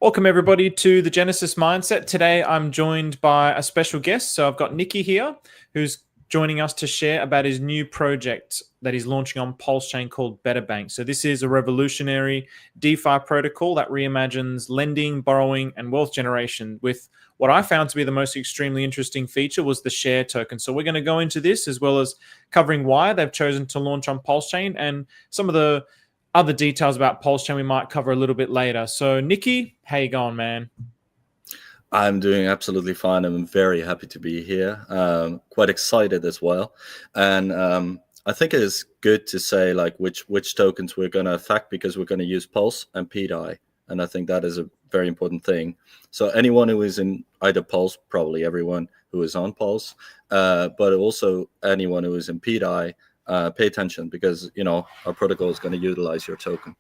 Welcome everybody to the Genesis Mindset. Today I'm joined by a special guest. So I've got Nicky here, who's joining us to share about his new project that he's launching on Pulsechain called BetterBank. So this is a revolutionary DeFi protocol that reimagines lending, borrowing, and wealth generation with what I found to be the most extremely interesting feature was the share token. So we're going to go into this as well as covering why they've chosen to launch on Pulsechain and some of the other details about Pulsechain we might cover a little bit later. So Nicky, how you going, man? I'm doing absolutely fine. I'm very happy to be here. Quite excited as well. And I think it is good to say like which tokens we're going to affect because we're going to use Pulse and pDAI. And I think that is a very important thing. So anyone who is in either Pulse, probably everyone who is on Pulse, but also anyone who is in pDAI, pay attention because, you know, our protocol is going to utilize your token.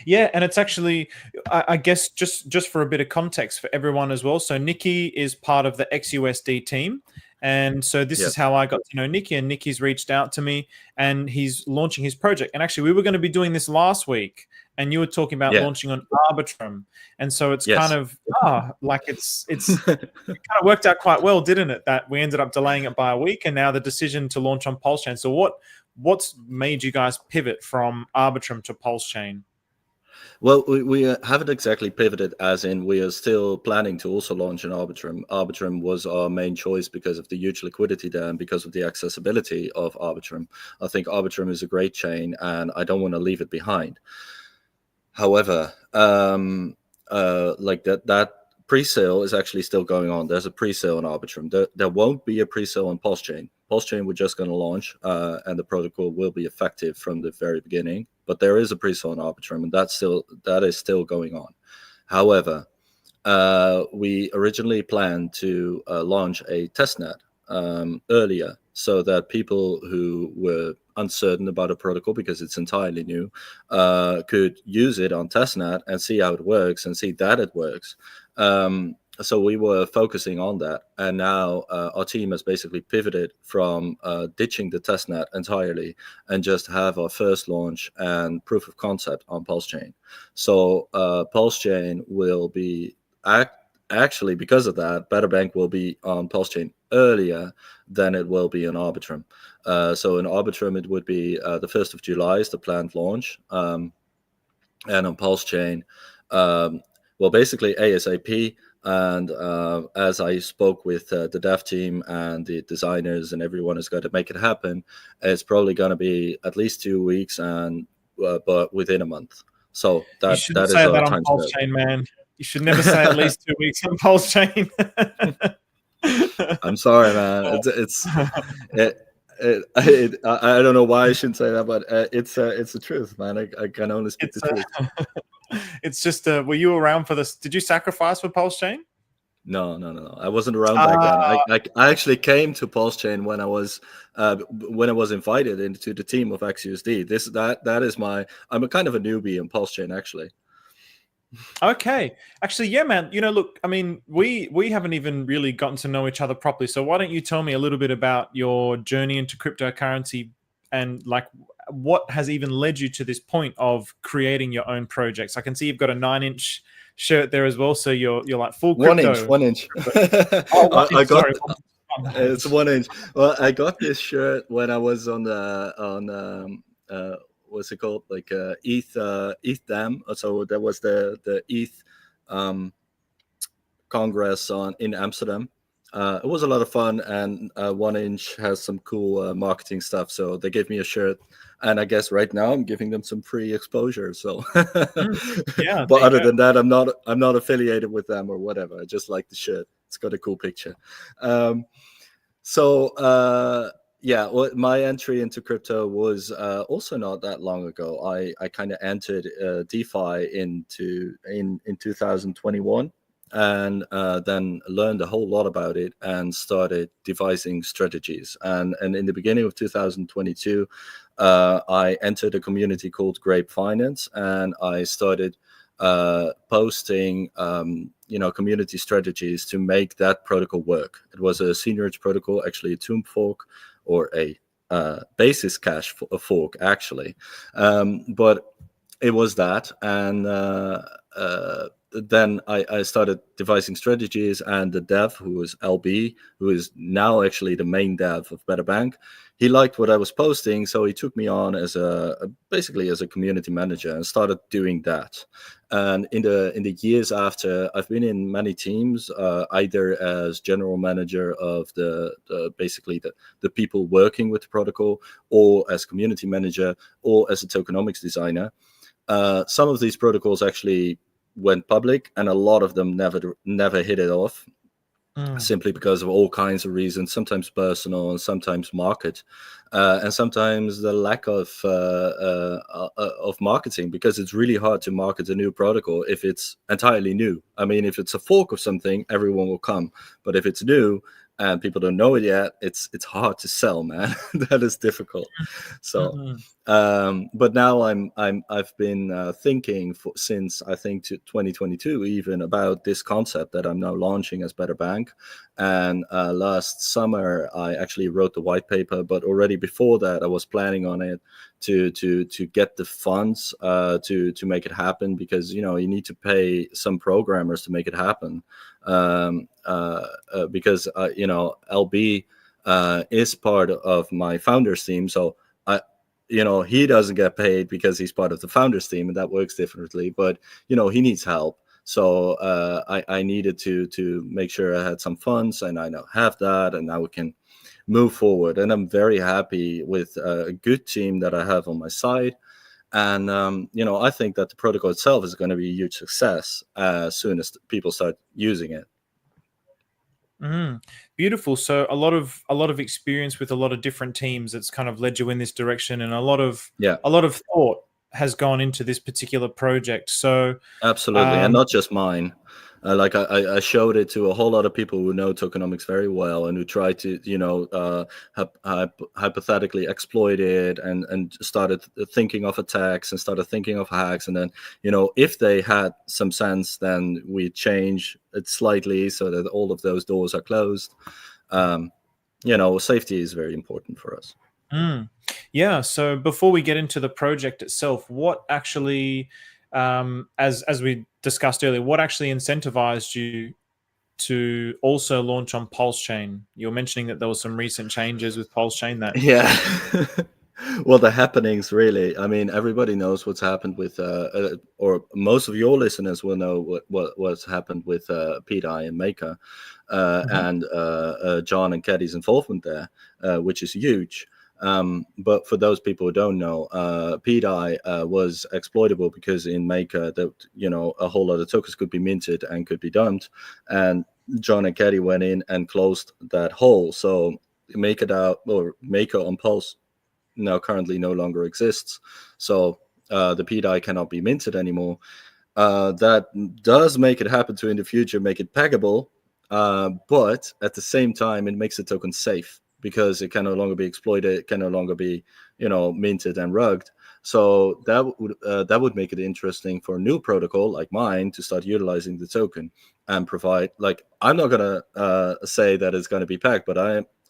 Yeah, and it's actually, I guess, just for a bit of context for everyone as well. So Nicky is part of the XUSD team. And so this is how I got to know Nicky, and Nicky's reached out to me and he's launching his project. And actually, we were going to be doing this last week and you were talking about launching on Arbitrum. And so it's kind of, like it kind of worked out quite well, didn't it? That we ended up delaying it by a week and now the decision to launch on Pulsechain. So what's made you guys pivot from Arbitrum to Pulsechain? Well, we haven't exactly pivoted, as in we are still planning to also launch an Arbitrum. Arbitrum was our main choice because of the huge liquidity there and because of the accessibility of Arbitrum. I think Arbitrum is a great chain and I don't want to leave it behind. However, like that pre-sale is actually still going on. There's a pre-sale on Arbitrum. There won't be a pre-sale on Pulsechain. Pulsechain we're just going to launch, and the protocol will be effective from the very beginning. But there is a pre-sale on Arbitrum, and that is still going on. However, we originally planned to launch a testnet earlier, so that people who were uncertain about a protocol because it's entirely new could use it on testnet and see how it works and see that it works. So we were focusing on that, and now our team has basically pivoted from ditching the testnet entirely and just have our first launch and proof of concept on Pulsechain. So Pulsechain will be actually, because of that, BetterBank will be on Pulsechain earlier than it will be on Arbitrum. So in Arbitrum, it would be the 1st of July is the planned launch, and on Pulsechain, well, basically ASAP. And as I spoke with the dev team and the designers and everyone is going to make it happen, it's probably going to be at least 2 weeks, and but within a month. So that is our time scale. Pulsechain, man. You should never say at least 2 weeks on Pulsechain. I'm sorry, man. I don't know why I shouldn't say that, but it's the truth, man. I can only speak the truth. It's just, were you around for this? Did you sacrifice for Pulsechain? No. I wasn't around back then. I actually came to Pulsechain when I was invited into the team of XUSD. That is I'm a kind of a newbie in Pulsechain, actually. Okay. Actually, yeah, man. You know, look, I mean, we haven't even really gotten to know each other properly. So why don't you tell me a little bit about your journey into cryptocurrency and like what has even led you to this point of creating your own projects? I can see you've got a 9-inch shirt there as well. So you're like full crypto. 1 inch. It's 1 inch. Well, I got this shirt when I was on what's it called? Like ETH Dam. So there was the ETH Congress in Amsterdam. It was a lot of fun, and 1 inch has some cool marketing stuff. So they gave me a shirt, and I guess right now I'm giving them some free exposure. So, yeah. But other than that, I'm not affiliated with them or whatever. I just like the shirt. It's got a cool picture. Yeah, well, my entry into crypto was also not that long ago. I kind of entered DeFi in 2021. And then learned a whole lot about it and started devising strategies. And in the beginning of 2022, I entered a community called Grape Finance, and I started posting, community strategies to make that protocol work. It was a seniorage protocol, actually a tomb fork, or a basis cash fork, actually. But it was that, and then I started devising strategies, and the dev, who is LB, who is now actually the main dev of BetterBank, he liked what I was posting, so he took me on as basically as a community manager and started doing that. And in the years after, I've been in many teams, either as general manager of basically the people working with the protocol, or as community manager, or as a tokenomics designer. Some of these protocols actually went public, and a lot of them never hit it off, simply because of all kinds of reasons, sometimes personal and sometimes market, and sometimes the lack of marketing, because it's really hard to market a new protocol if it's entirely new. I mean, if it's a fork of something, everyone will come, but if it's new and people don't know it yet, it's hard to sell, man. That is difficult. So but now I've been thinking since I think 2022 even about this concept that I'm now launching as BetterBank. And last summer I actually wrote the white paper, but already before that I was planning on it to get the funds to make it happen, because you need to pay some programmers to make it happen, because LB is part of my founders team, so he doesn't get paid because he's part of the founders team, and that works differently. But he needs help, so I needed to make sure I had some funds, and I now have that, and now we can move forward. And I'm very happy with a good team that I have on my side. And I think that the protocol itself is going to be a huge success as soon as people start using it. Beautiful. So a lot of experience with a lot of different teams that's kind of led you in this direction, and a lot of thought has gone into this particular project. So absolutely, and not just mine. Like I showed it to a whole lot of people who know tokenomics very well, and who try to hypothetically exploit it, and started thinking of attacks and started thinking of hacks. And then if they had some sense, then we change it slightly so that all of those doors are closed. Safety is very important for us. Yeah. So before we get into the project itself, what actually, as we discussed earlier, what actually incentivized you to also launch on Pulsechain? You're mentioning that there was some recent changes with Pulsechain that. Yeah. Well, the happenings, really. I mean, everybody knows what's happened with, or most of your listeners will know what's happened with pDAI and Maker, and John and Caddy's involvement there, which is huge. But for those people who don't know, pDAI was exploitable because in Maker, that a whole lot of tokens could be minted and could be dumped, and John and Caddy went in and closed that hole. So Maker on Pulse now currently no longer exists. So the pDAI cannot be minted anymore. That does make it happen to in the future, make it peggable, but at the same time, it makes the token safe, because it can no longer be exploited, it can no longer be minted and rugged. So that would make it interesting for a new protocol like mine to start utilizing the token and provide, like, I'm not gonna say that it's going to be pegged, but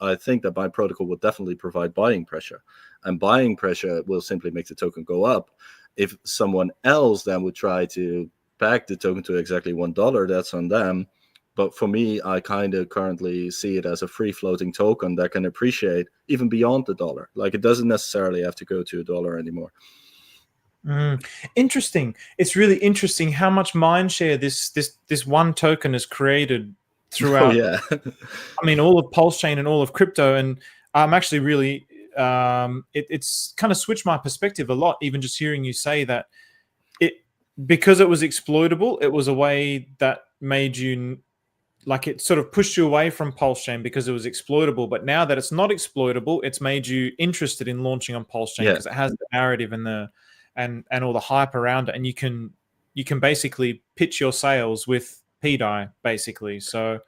I think that my protocol will definitely provide buying pressure, and buying pressure will simply make the token go up. If someone else then would try to peg the token to exactly $1, that's on them. But for me, I kind of currently see it as a free floating token that can appreciate even beyond the dollar. Like, it doesn't necessarily have to go to $1 anymore. Interesting. It's really interesting how much mindshare this one token has created throughout. Oh, yeah. I mean, all of Pulsechain and all of crypto. And I'm actually really, it's kind of switched my perspective a lot, even just hearing you say that because it was exploitable, it was a way that made you, like, it sort of pushed you away from Pulsechain because it was exploitable. But now that it's not exploitable, it's made you interested in launching on Pulsechain because it has the narrative and all the hype around it, and you can basically pitch your sales with pDAI, basically. So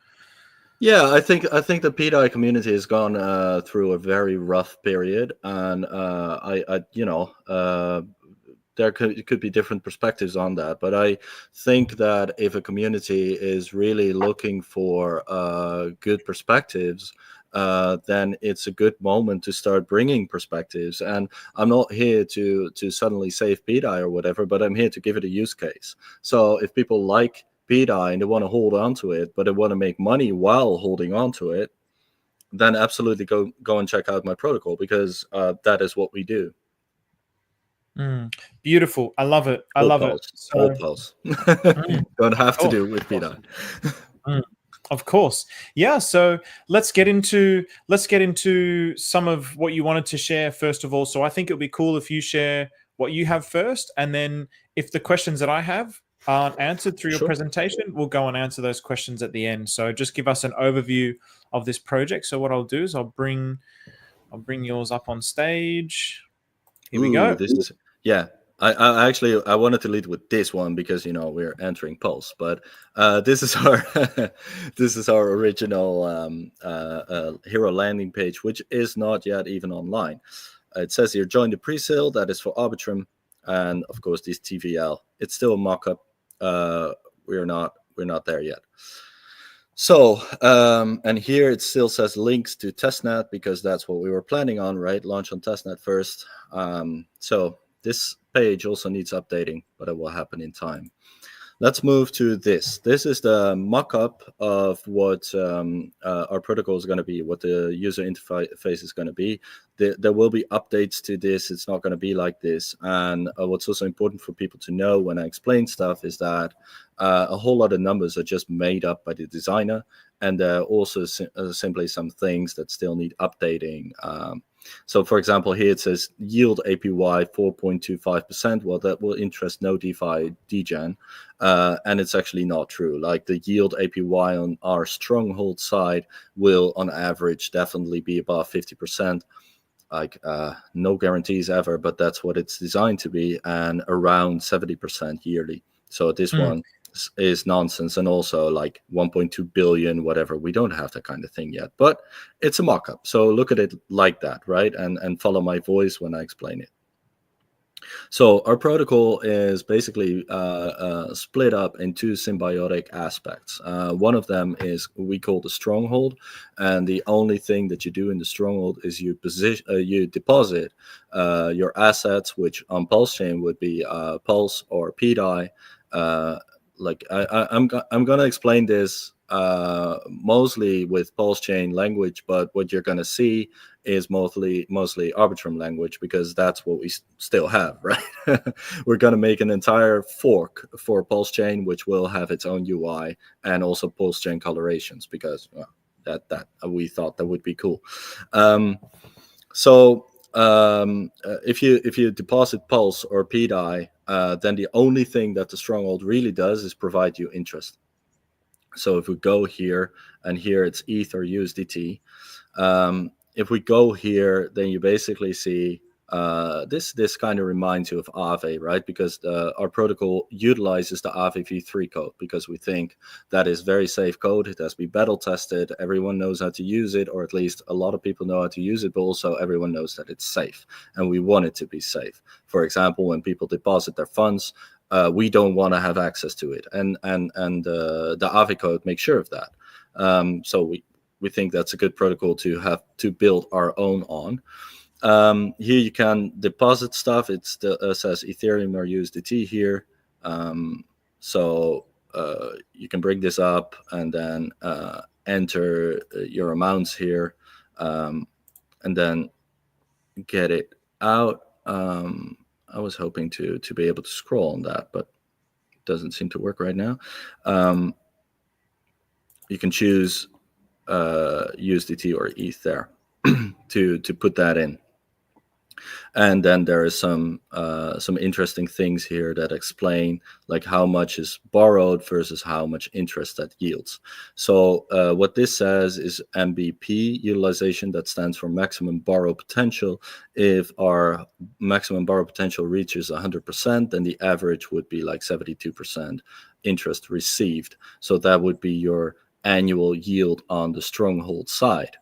yeah, I think the pDAI community has gone through a very rough period, and there could be different perspectives on that. But I think that if a community is really looking for good perspectives, then it's a good moment to start bringing perspectives. And I'm not here to suddenly save pDAI or whatever, but I'm here to give it a use case. So if people like pDAI and they want to hold on to it, but they want to make money while holding on to it, then absolutely go and check out my protocol, because that is what we do. Beautiful. I love it. I love it. Whole Pulse. Don't have to do with pDAI. Of course. Yeah. So let's get into some of what you wanted to share first of all. So I think it would be cool if you share what you have first, and then if the questions that I have aren't answered through your presentation, we'll go and answer those questions at the end. So just give us an overview of this project. So what I'll do is I'll bring yours up on stage. Here we go. This is, yeah. I actually wanted to lead with this one because we're entering Pulse, but this is our this is our original hero landing page, which is not yet even online. It says here, join the pre-sale. That is for Arbitrum, and of course this TVL. It's still a mock-up. We're not there yet. So and here it still says links to testnet, because that's what we were planning on, right? Launch on testnet first. So this page also needs updating, but it will happen in time. Let's move to this. This is the mock-up of what our protocol is going to be, what the user interface is going to be. There will be updates to this. It's not going to be like this. And what's also important for people to know when I explain stuff is that a whole lot of numbers are just made up by the designer, and there are also simply some things that still need updating. So, for example, here it says yield APY 4.25%. Well, that will interest no DeFi degen, and it's actually not true. Like, the yield APY on our Stronghold side will, on average, definitely be above 50%. Like, no guarantees ever, but that's what it's designed to be, and around 70% yearly. So this one is nonsense, and also like 1.2 billion, whatever. We don't have that kind of thing yet, but it's a mock-up. So look at it like that, right? And follow my voice when I explain it. So our protocol is basically split up into symbiotic aspects. One of them is we call the Stronghold, and the only thing that you do in the Stronghold is you deposit your assets, which on Pulsechain would be Pulse or pDAI. Like I'm gonna explain this mostly with Pulsechain language, but what you're gonna see is mostly Arbitrum language, because that's what we still have, right? We're gonna make an entire fork for Pulsechain, which will have its own UI and also Pulsechain colorations, because that we thought that would be cool. If you deposit Pulse or pDAI, then the only thing that the Stronghold really does is provide you interest. So if we go here, and here it's ETH or USDT. If we go here, then you basically see this kind of reminds you of Aave, right? Because our protocol utilizes the Aave v3 code, because we think that is very safe code. It has to be battle tested. Everyone knows how to use it, or at least a lot of people know how to use it, but also everyone knows that it's safe, and we want it to be safe. For example, when people deposit their funds, we don't want to have access to it, and the Aave code makes sure of that. So we think that's a good protocol to have to build our own on. Here you can deposit stuff. It says Ethereum or USDT here. So you can bring this up and then enter your amounts here, and then get it out. I was hoping to be able to scroll on that, but it doesn't seem to work right now. You can choose USDT or ETH there to put that in. And then there is some interesting things here that explain like how much is borrowed versus how much interest that yields. So what this says is MBP utilization, that stands for maximum borrow potential. If our maximum borrow potential reaches 100%, then the average would be like 72% interest received. So that would be your annual yield on the Stronghold side.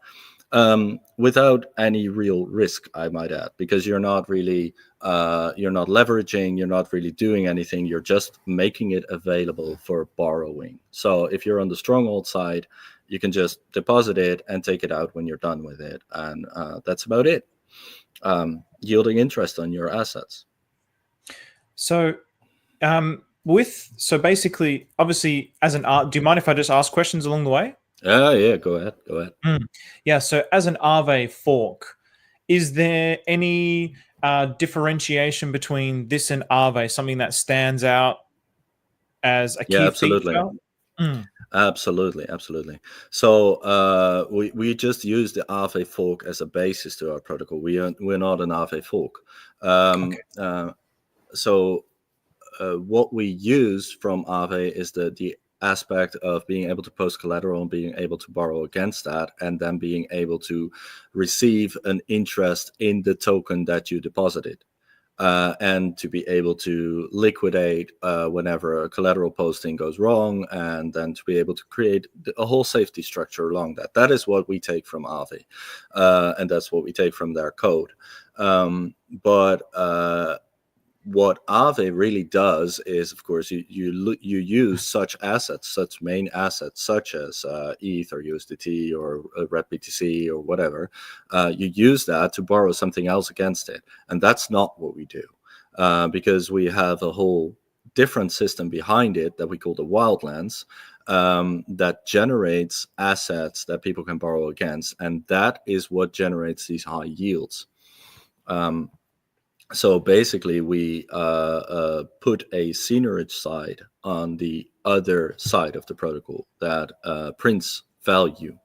Without any real risk, I might add, because you're not really, you're not leveraging, you're not really doing anything, you're just making it available for borrowing. So if you're on the Stronghold side, you can just deposit it and take it out when you're done with it, and that's about it. Yielding interest on your assets. So, so basically, obviously, as an art, do you mind if I just ask questions along the way? Yeah, go ahead. Yeah. So, as an Aave fork, is there any differentiation between this and Aave? Something that stands out as a key Absolutely. feature? Absolutely. So we just use the Aave fork as a basis to our protocol. We're not an Aave fork. So what we use from Aave is the aspect of being able to post collateral and being able to borrow against that, and then being able to receive an interest in the token that you deposited. And to be able to liquidate whenever a collateral posting goes wrong, and then to be able to create a whole safety structure along that. That is what we take from Aave, and that's what we take from their code. But what Aave really does is, of course, you use such assets, such main assets, such as ETH or USDT or Red BTC or whatever. You use that to borrow something else against it, and that's not what we do, because we have a whole different system behind it that we call the Wildlands, that generates assets that people can borrow against, and that is what generates these high yields. So basically, we put a seigniorage side on the other side of the protocol that prints value.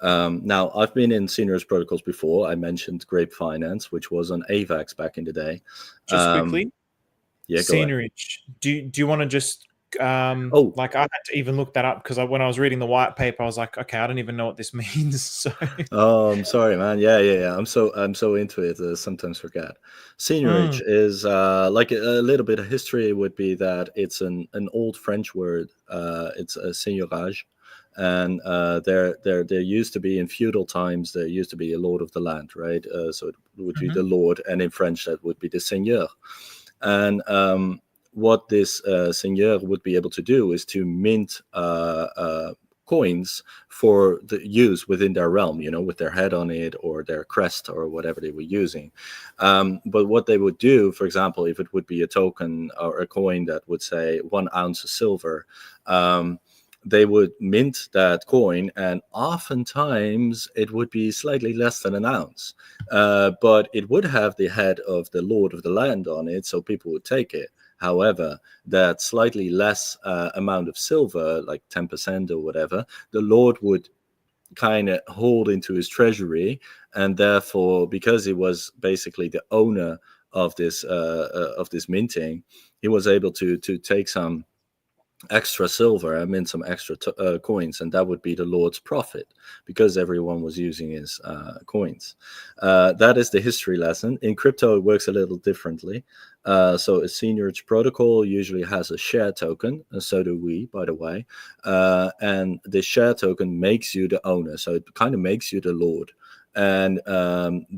Now, I've been in seigniorage protocols before. I mentioned Grape Finance, which was on AVAX back in the day. Just quickly, yeah, seigniorage. Do you want to just like, I had to even look that up because when I was reading the white paper, I was like, okay, I don't even know what this means. So I'm sorry, man. Yeah. I'm so into it. Sometimes forget. Seigniorage is like a little bit of history would be that it's an old French word. It's a seigneurage, and there used to be in feudal times, there used to be a lord of the land, right? So it would be the lord, and in French that would be the seigneur. And what this seigneur would be able to do is to mint coins for the use within their realm, with their head on it or their crest or whatever they were using. But what they would do, for example, if it would be a token or a coin that would say 1 ounce of silver, they would mint that coin, and oftentimes it would be slightly less than 1 ounce. But it would have the head of the lord of the land on it, so people would take it. However, that slightly less amount of silver, like 10% or whatever, the Lord would kind of hold into his treasury, and therefore, because he was basically the owner of this minting, he was able to take some extra silver and mint some extra coins, and that would be the Lord's profit because everyone was using his coins. That is the history lesson. In crypto, it works a little differently. So a seigniorage protocol usually has a share token, and so do we, by the way. And the share token makes you the owner, so it kind of makes you the Lord. And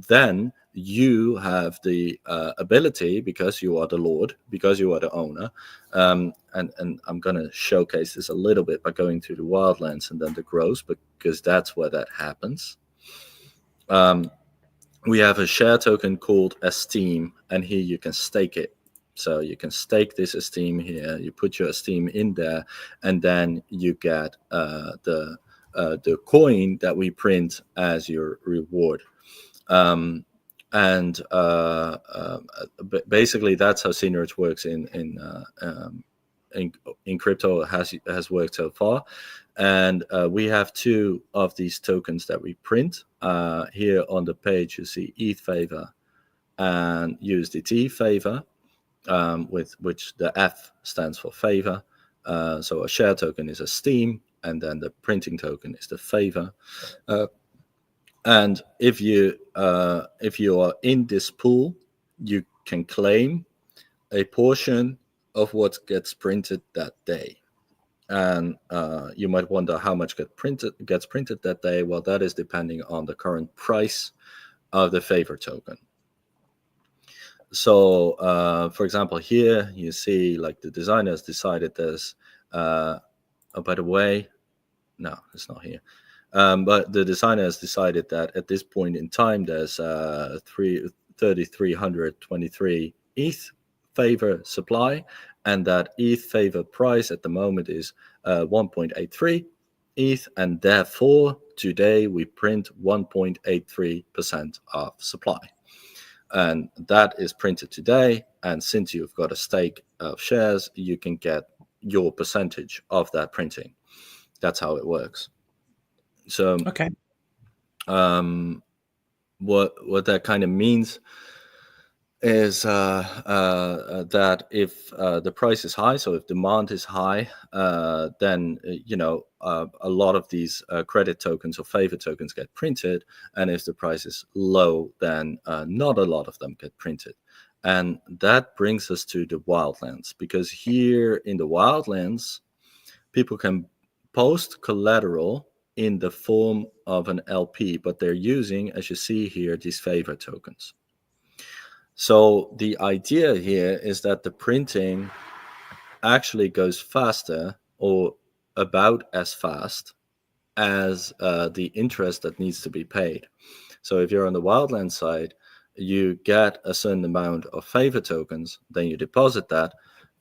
then you have the ability, because you are the Lord, because you are the owner, and I'm going to showcase this a little bit by going to the Wildlands and then the grows, because that's where that happens. We have a share token called Esteem, and here you can stake it. So you can stake this Esteem here, you put your Esteem in there, and then you get the coin that we print as your reward. Basically, that's how seigniorage works in crypto. Has worked so far, and we have 2 of these tokens that we print. Here on the page, you see ETH favor and USDT favor, with which the F stands for favor. So a share token is Esteem, and then the printing token is the favor. And if you are in this pool, you can claim a portion of what gets printed that day. And you might wonder how much gets printed that day. Well, that is depending on the current price of the favor token. So, for example, here you see like the designers decided this. Oh, by the way, No, it's not here. But the designer has decided that at this point in time, there's 3,323 ETH favor supply, and that ETH favor price at the moment is 1.83 ETH, and therefore today we print 1.83% of supply. And that is printed today, and since you've got a stake of shares, you can get your percentage of that printing. That's how it works. So Okay. What that kind of means is that if the price is high, so if demand is high, then a lot of these credit tokens or favor tokens get printed, and if the price is low, then not a lot of them get printed. And that brings us to the Wildlands, because here in the Wildlands, people can post collateral in the form of an LP, but they're using, as you see here, these favor tokens. So the idea here is that the printing actually goes faster, or about as fast as the interest that needs to be paid. So if you're on the Wildlands side, you get a certain amount of favor tokens, then you deposit that.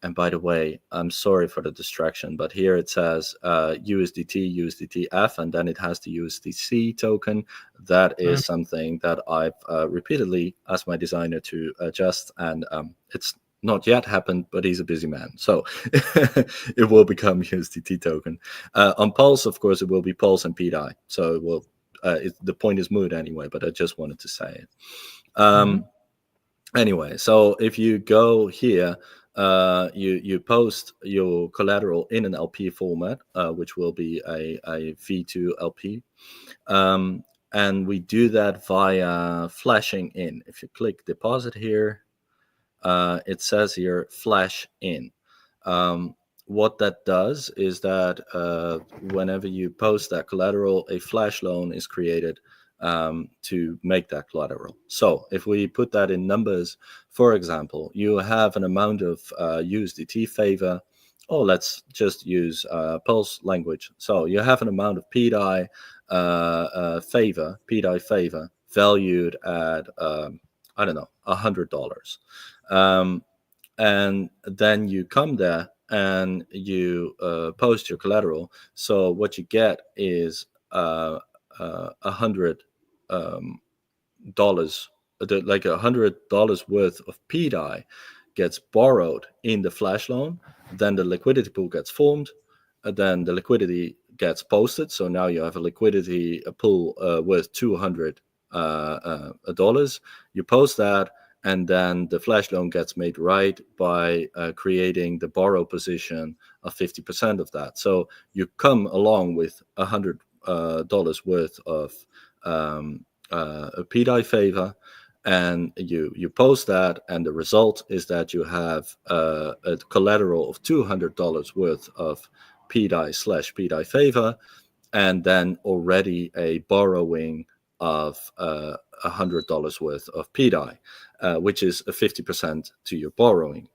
And by the way, I'm sorry for the distraction, but here it says USDT, USDTF, and then it has the USDC token. That is something that I've repeatedly asked my designer to adjust, and it's not yet happened, but he's a busy man. So it will become USDT token. On Pulse, of course, it will be Pulse and pDAI. So it will, the point is moot anyway, but I just wanted to say it. Anyway, so if you go here, you post your collateral in an LP format, which will be a V2 LP. And we do that via flashing in. If you click deposit here, it says here flash in. What that does is that whenever you post that collateral, a flash loan is created to make that collateral. So if we put that in numbers, for example, you have an amount of USDT favor, or let's just use Pulse language. So you have an amount of pDAI favor valued at, I don't know, $100. And then you come there and you post your collateral. So what you get is $100, like $100 worth of pDAI gets borrowed in the flash loan. Then the liquidity pool gets formed. Then the liquidity gets posted. So now you have a liquidity pool worth $200. You post that, and then the flash loan gets made right by creating the borrow position of 50% of that. So you come along with $100 worth of pDAI favor, and you post that, and the result is that you have a collateral of $200 worth of pDAI/pDAI favor, and then already a borrowing of $100 worth of pDAI, which is a 50% to your borrowing.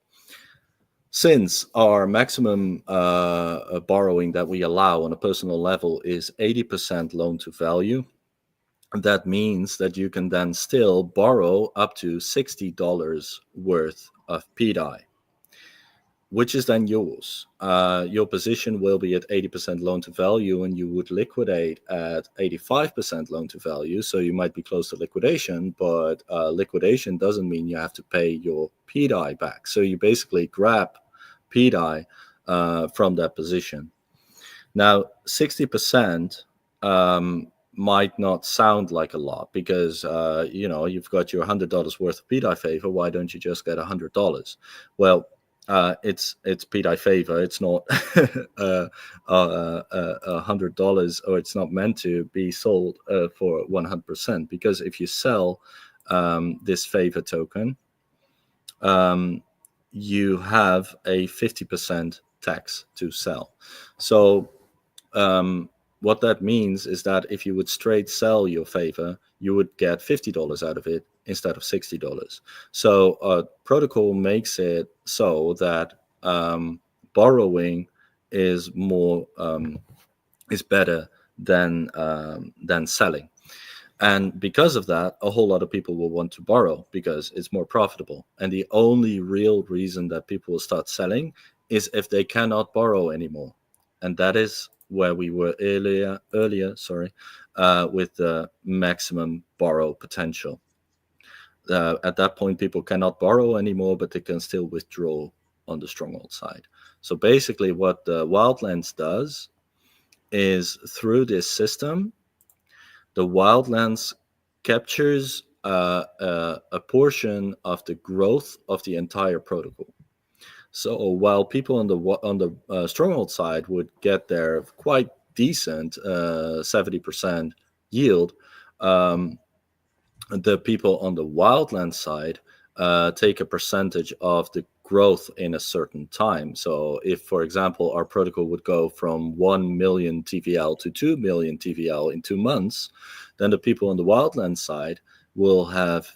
Since our maximum borrowing that we allow on a personal level is 80% loan to value, that means that you can then still borrow up to $60 worth of pDAI, which is then yours. Your position will be at 80% loan to value, and you would liquidate at 85% loan to value. So you might be close to liquidation, but liquidation doesn't mean you have to pay your pDAI back. So you basically grab pDAI from that position. Now, 60% might not sound like a lot, because you've got your $100 worth of pDAI favor. Why don't you just get $100? Well, it's pDAI favor. It's not $100, or it's not meant to be sold for 100%, because if you sell this favor token, you have a 50% tax to sell. So what that means is that if you would straight sell your favor, you would get $50 out of it instead of $60. So protocol makes it so that borrowing is more is better than selling. And because of that, a whole lot of people will want to borrow because it's more profitable. And the only real reason that people will start selling is if they cannot borrow anymore. And that is where we were earlier, with the maximum borrow potential. At that point, people cannot borrow anymore, but they can still withdraw on the Stronghold side. So basically what the Wildlands does is, through this system, the Wildlands captures a portion of the growth of the entire protocol. So while people on the Stronghold side would get their quite decent 70% yield, the people on the Wildlands side take a percentage of the growth in a certain time. So if, for example, our protocol would go from 1 million TVL to 2 million TVL in 2 months, then the people on the Wildlands side will have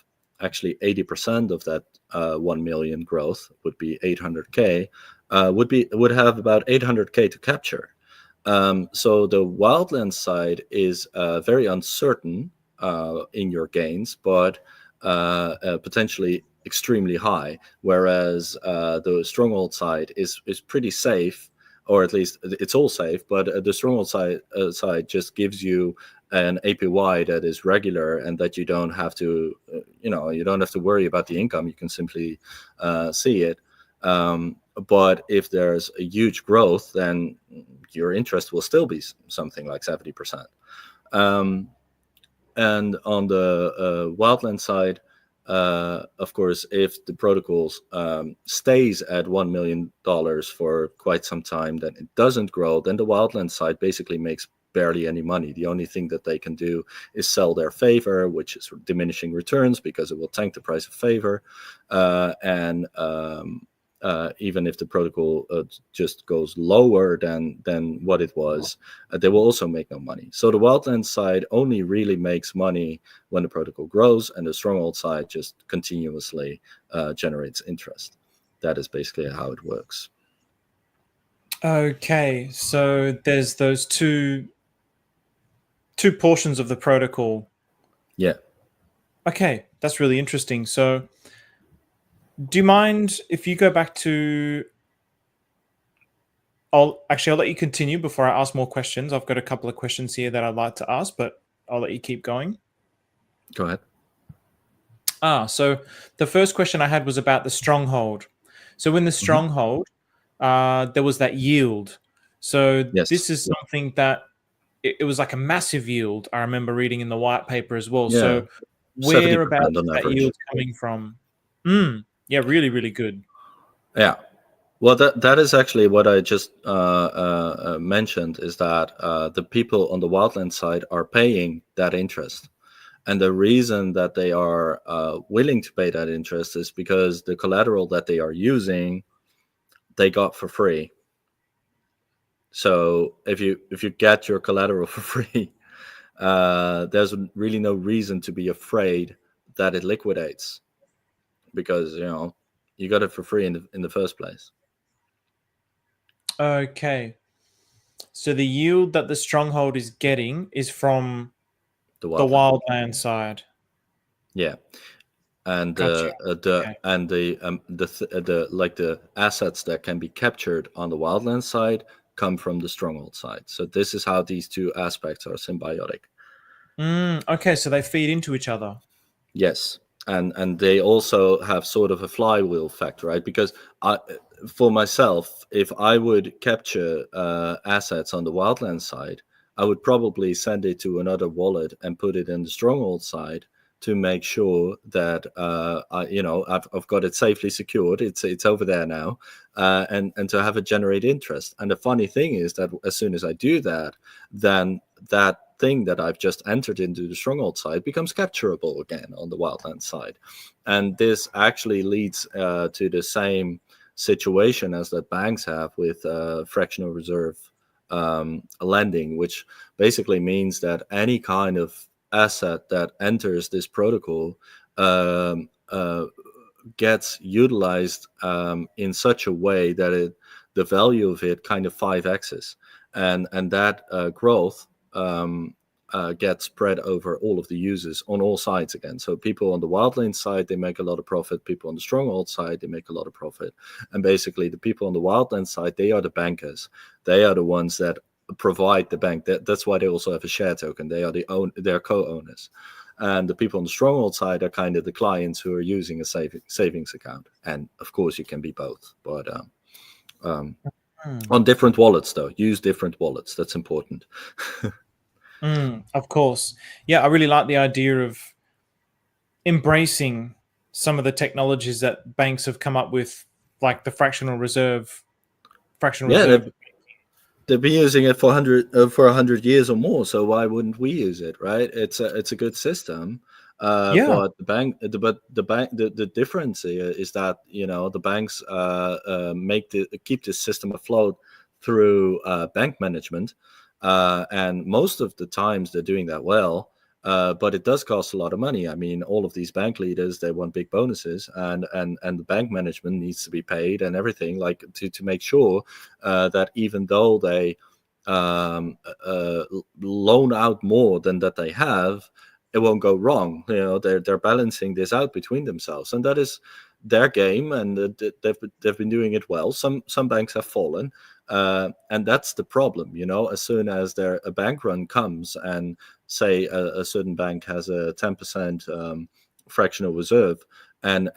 actually 80% of that 1 million growth, would be 800K, would have about 800K to capture. So the Wildlands side is very uncertain in your gains, but potentially extremely high, whereas the Stronghold side is pretty safe, or at least it's all safe, but the Stronghold side just gives you an APY that is regular and that you don't have to you don't have to worry about the income. You can simply see it. But if there's a huge growth, then your interest will still be something like 70%. And on the Wildland side, of course, if the protocol stays at $1 million for quite some time, then it doesn't grow, then the Wildland side basically makes barely any money. The only thing that they can do is sell their favor, which is diminishing returns because it will tank the price of favor. Even if the protocol just goes lower than what it was, they will also make no money. So the Wildlands side only really makes money when the protocol grows, and the Stronghold side just continuously generates interest. That is basically how it works. Okay, so there's those two portions of the protocol. Yeah. Okay, that's really interesting. So do you mind if you go back to... I'll let you continue before I ask more questions. I've got a couple of questions here that I'd like to ask, but I'll let you keep going. Go ahead. So the first question I had was about the Stronghold. So in the Stronghold, there was that yield. So Yes. this is something that it was like a massive yield. I remember reading in the white paper as well. Yeah, so whereabouts is on that average. yield coming from? Yeah, really, really good. Yeah. Well, that is actually what I just mentioned, is that the people on the Wildland side are paying that interest. And the reason that they are willing to pay that interest is because the collateral that they are using, they got for free. So if you get your collateral for free, there's really no reason to be afraid that it liquidates, because you got it for free in the first place. Okay. So the yield that the Stronghold is getting is from the Wildland side. Yeah. And Gotcha. the assets that can be captured on the Wildlands side come from the Stronghold side. So this is how these two aspects are symbiotic. Okay, so they feed into each other. Yes, and they also have sort of a flywheel effect, right? Because for myself, if I would capture assets on the Wildlands side, I would probably send it to another wallet and put it in the Stronghold side to make sure that I've got it safely secured. It's over there now, and to have it generate interest. And the funny thing is that as soon as I do that, then that thing that I've just entered into the Stronghold side becomes capturable again on the Wildlands side. And this actually leads to the same situation as that banks have with fractional reserve lending, which basically means that any kind of asset that enters this protocol gets utilized in such a way that the value of it kind of 5x's. and that growth gets spread over all of the users on all sides again. So people on the Wildlands side, they make a lot of profit. People on the Stronghold side, they make a lot of profit. And basically, the people on the Wildlands side, they are the bankers. They are the ones that provide the bank. That's why they also have a share token. They are they're co-owners. And the people on the Stronghold side are kind of the clients who are using a savings account. And of course, you can be both, but on different wallets, though. Use different wallets. That's important. Of course. Yeah, I really like the idea of embracing some of the technologies that banks have come up with, like the fractional reserve. They've been using it for 100 years or more. So why wouldn't we use it, right? It's a good system. But the difference is that the banks keep this system afloat through bank management, and most of the times they're doing that well. But it does cost a lot of money. I mean, all of these bank leaders, they want big bonuses, and the bank management needs to be paid and everything, like to make sure that even though they loan out more than that they have, it won't go wrong. They're balancing this out between themselves, and that is their game, and they've been doing it well. Some banks have fallen, and that's the problem. As soon as a bank run comes, and say a certain bank has a 10% fractional reserve, and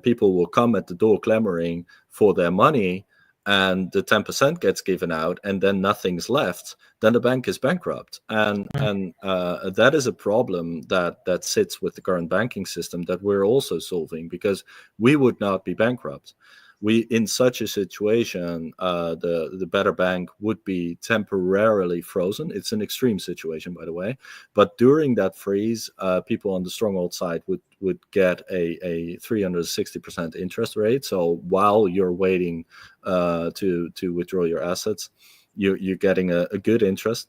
people will come at the door clamoring for their money, and the 10% gets given out, and then nothing's left, then the bank is bankrupt. And that is a problem that sits with the current banking system that we're also solving, because we would not be bankrupt. In such a situation, the BetterBank would be temporarily frozen. It's an extreme situation, by the way. But during that freeze, people on the Stronghold side would get a 360% interest rate. So while you're waiting to withdraw your assets, you're getting a good interest.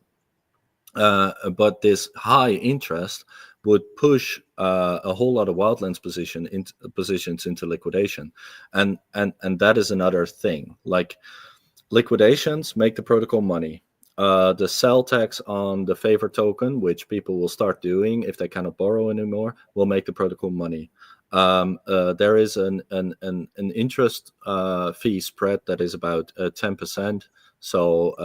But this high interest would push a whole lot of Wildlands positions into liquidation, and that is another thing. Like, liquidations make the protocol money. The sell tax on the favor token, which people will start doing if they cannot borrow anymore, will make the protocol money. There is an interest fee spread that is about 10%. So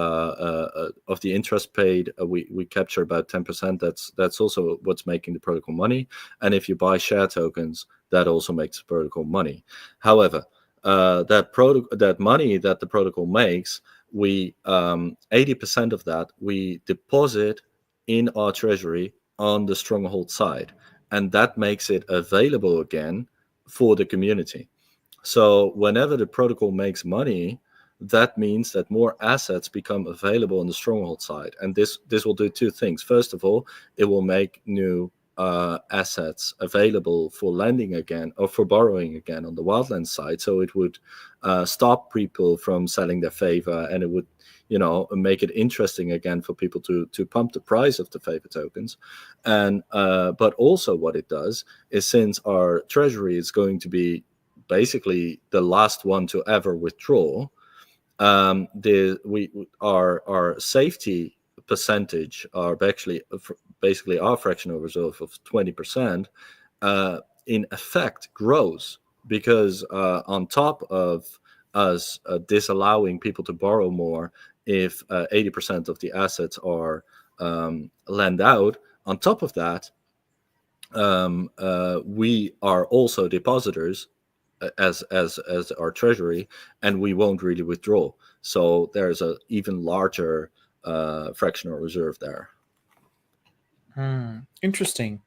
of the interest paid, we capture about 10%. That's also what's making the protocol money. And if you buy share tokens, that also makes the protocol money. However, that money that the protocol makes, 80% of that we deposit in our treasury on the Stronghold side, and that makes it available again for the community. So whenever the protocol makes money, that means that more assets become available on the Stronghold side. And this will do two things. First of all, it will make new assets available for lending again, or for borrowing again on the Wildlands side. So it would stop people from selling their favor, and it would make it interesting again for people to pump the price of the favor tokens. And but also what it does is, since our treasury is going to be basically the last one to ever withdraw, our safety percentage are basically our fractional reserve of 20% in effect grows, because on top of us disallowing people to borrow more if 80% of the assets are lent out, on top of that, we are also depositors as our treasury, and we won't really withdraw. So there's a even larger fractional reserve there. Interesting.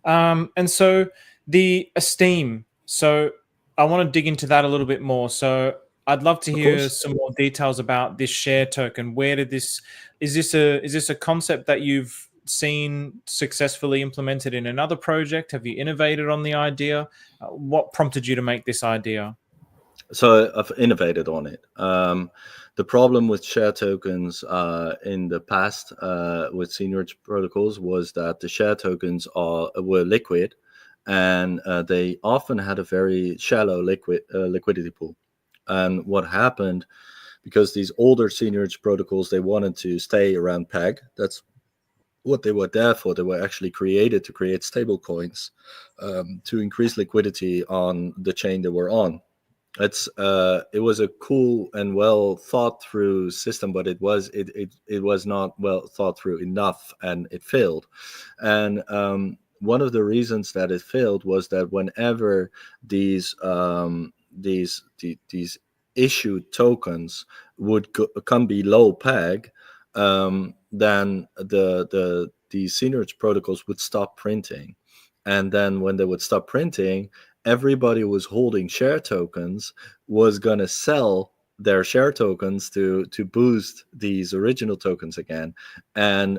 And so the Esteem. So I want to dig into that a little bit more. So I'd love to hear some more details about this share token. Where did this? Is this a concept that you've seen successfully implemented in another project? Have you innovated on the idea? What prompted you to make this idea? So I've innovated on it. The problem with share tokens in the past with senior protocols was that the share tokens were liquid, and they often had a very shallow liquidity pool. And what happened, because these older seniorage protocols, they wanted to stay around peg. That's what they were there for. They were actually created to create stable coins, to increase liquidity on the chain they were on. It was a cool and well thought through system, but it was not well thought through enough, and it failed. And one of the reasons that it failed was that whenever these issued tokens would come below peg, then the seniorage protocols would stop printing, and then when they would stop printing, everybody who was holding share tokens was going to sell their share tokens to boost these original tokens again. And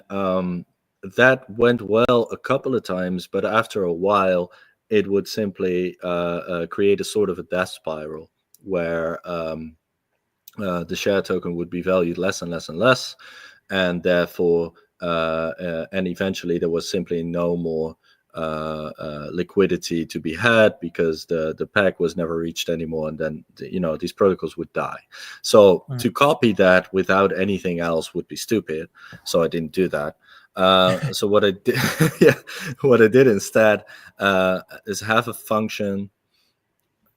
that went well a couple of times, but after a while, it would simply create a sort of a death spiral where the share token would be valued less and less and less, and therefore, and eventually there was simply no more liquidity to be had, because the peg was never reached anymore, and then these protocols would die. So to copy that without anything else would be stupid, so I didn't do that. So what I did what I did instead is have a function.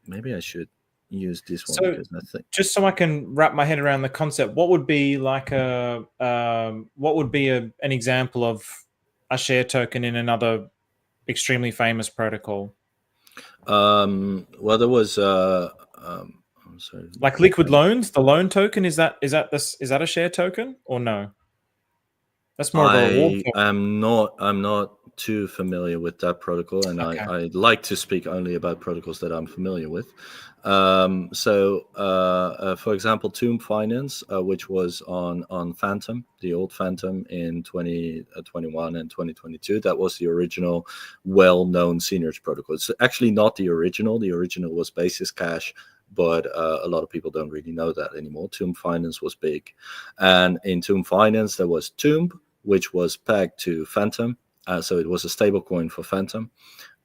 Maybe I should use this one, because I think, just so I can wrap my head around the concept, what would be like an example of a share token in another extremely famous protocol? Well, there was I'm sorry, like liquid loans, the loan token, is that a share token or no? That's more of a reward token. I'm not too familiar with that protocol, and Okay. I like to speak only about protocols that I'm familiar with. For example, Tomb Finance, which was on Phantom, the old Phantom in 2021 and 2022, that was the original well-known seniorage protocol. It's actually not the original. The original was Basis Cash, but a lot of people don't really know that anymore. Tomb Finance was big. And in Tomb Finance, there was Tomb, which was pegged to Phantom. So it was a stable coin for Phantom.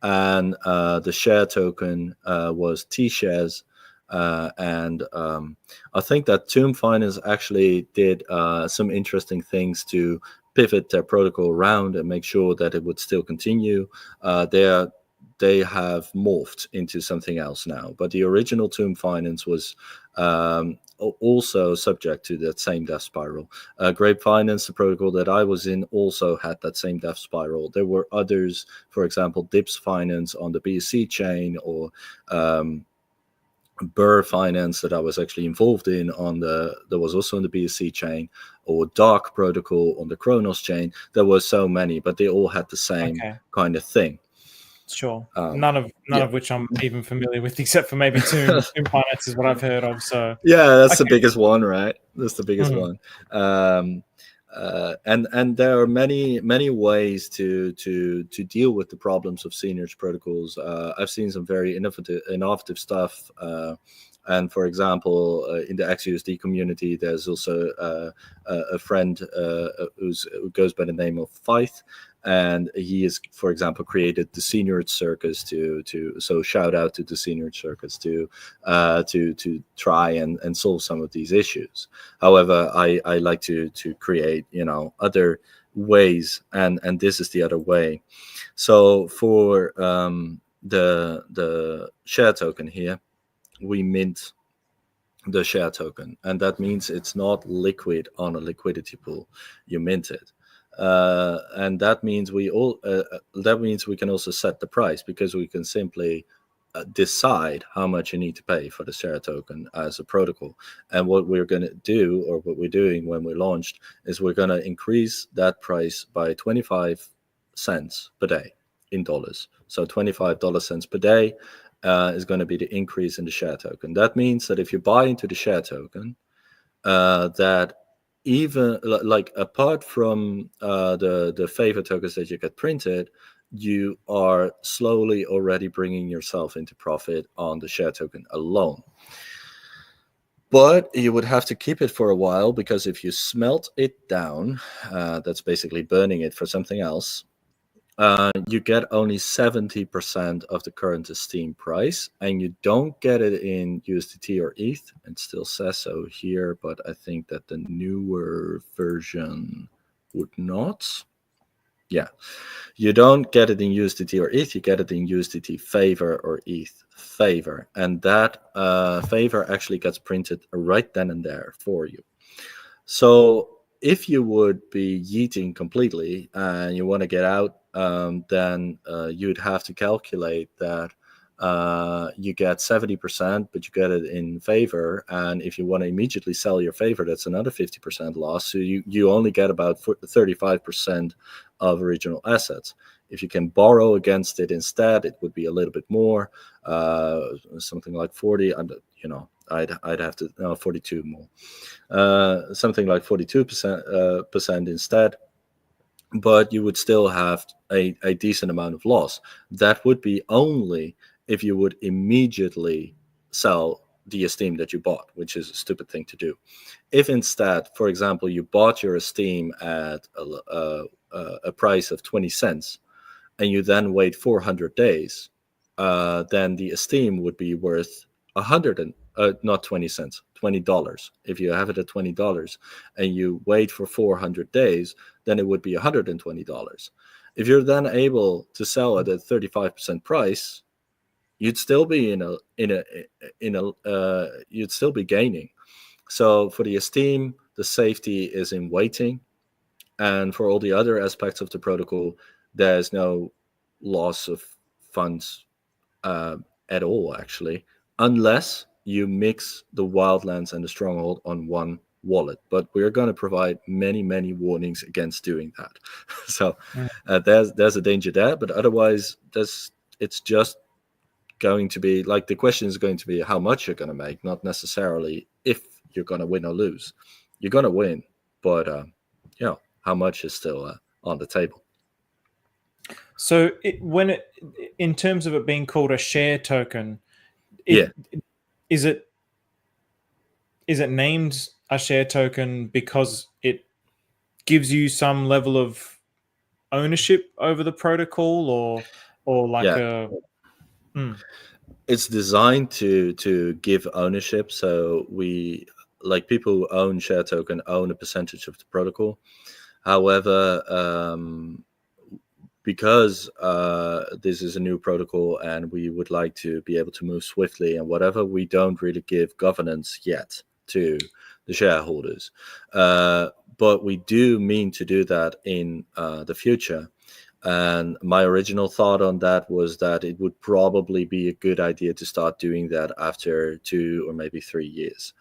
And the share token was T-shares. And I think that Tomb Finance actually did some interesting things to pivot their protocol around and make sure that it would still continue. They have morphed into something else now, but the original Tomb Finance was also subject to that same death spiral. Grape Finance, the protocol that I was in, also had that same death spiral. There were others, for example, Dips Finance on the BSC chain, or Burr Finance that I was actually involved in that was also on the BSC chain, or Dark Protocol on the Kronos chain. There were so many, but they all had the same kind of thing. Sure. None of which I'm even familiar with, except for maybe Tomb Finance is what I've heard of. So that's the biggest one, right? That's the biggest one. And there are many ways to deal with the problems of seniorage protocols. I've seen some very innovative stuff. And for example, in the XUSD community, there's also a friend who goes by the name of Faith. And he has, for example, created the Seniorage Circus so shout out to the Seniorage Circus to try and solve some of these issues. However, I like to create other ways, and this is the other way. So for the share token here, we mint the share token, and that means it's not liquid on a liquidity pool. You mint it. And that means we can also set the price, because we can simply decide how much you need to pay for the share token as a protocol. And what we're going to do, or what we're doing when we launched, is we're going to increase that price by 25 cents per day in dollars. So $25 per day is going to be the increase in the share token. That means that if you buy into the share token, that even like apart from the favor tokens that you get printed, you are slowly already bringing yourself into profit on the share token alone. But you would have to keep it for a while, because if you smelt it down, that's basically burning it for something else, you get only 70% of the current Esteem price, and you don't get it in USDT or ETH. It still says so here, but I think that the newer version would not. Yeah, you don't get it in USDT or ETH, you get it in USDT favor or ETH favor, and that favor actually gets printed right then and there for you. So if you would be yeeting completely and you want to get out, then you'd have to calculate that you get 70%, but you get it in favor. And if you want to immediately sell your favor, that's another 50% loss. So you only get about 35% of original assets. If you can borrow against it instead, it would be a little bit more, something like 40. I'd have to 42 more, something like 42% instead. But you would still have a decent amount of loss. That would be only if you would immediately sell the Esteem that you bought, which is a stupid thing to do. If instead, for example, you bought your Esteem at a price of 20 cents, and you then wait 400 days, then the Esteem would be worth not 20 cents, $20. If you have it at $20 and you wait for 400 days, then it would be $120. If you're then able to sell it at 35% price, you'd still be you'd still be gaining. So for the Esteem, the safety is in waiting, and for all the other aspects of the protocol, there's no loss of funds at all, actually, unless you mix the Wildlands and the Stronghold on one wallet. But we're going to provide many, many warnings against doing that. So there's a danger there. But otherwise, it's just going to be like, the question is going to be how much you're going to make, not necessarily if you're going to win or lose. You're going to win, but how much is still on the table. So in terms of it being called a share token, is it named a share token because it gives you some level of ownership over the protocol, or like It's designed to give ownership. So people who own share token own a percentage of the protocol. However, because this is a new protocol and we would like to be able to move swiftly and whatever, we don't really give governance yet to the shareholders. But we do mean to do that in the future. And my original thought on that was that it would probably be a good idea to start doing that after 2 or maybe 3 years,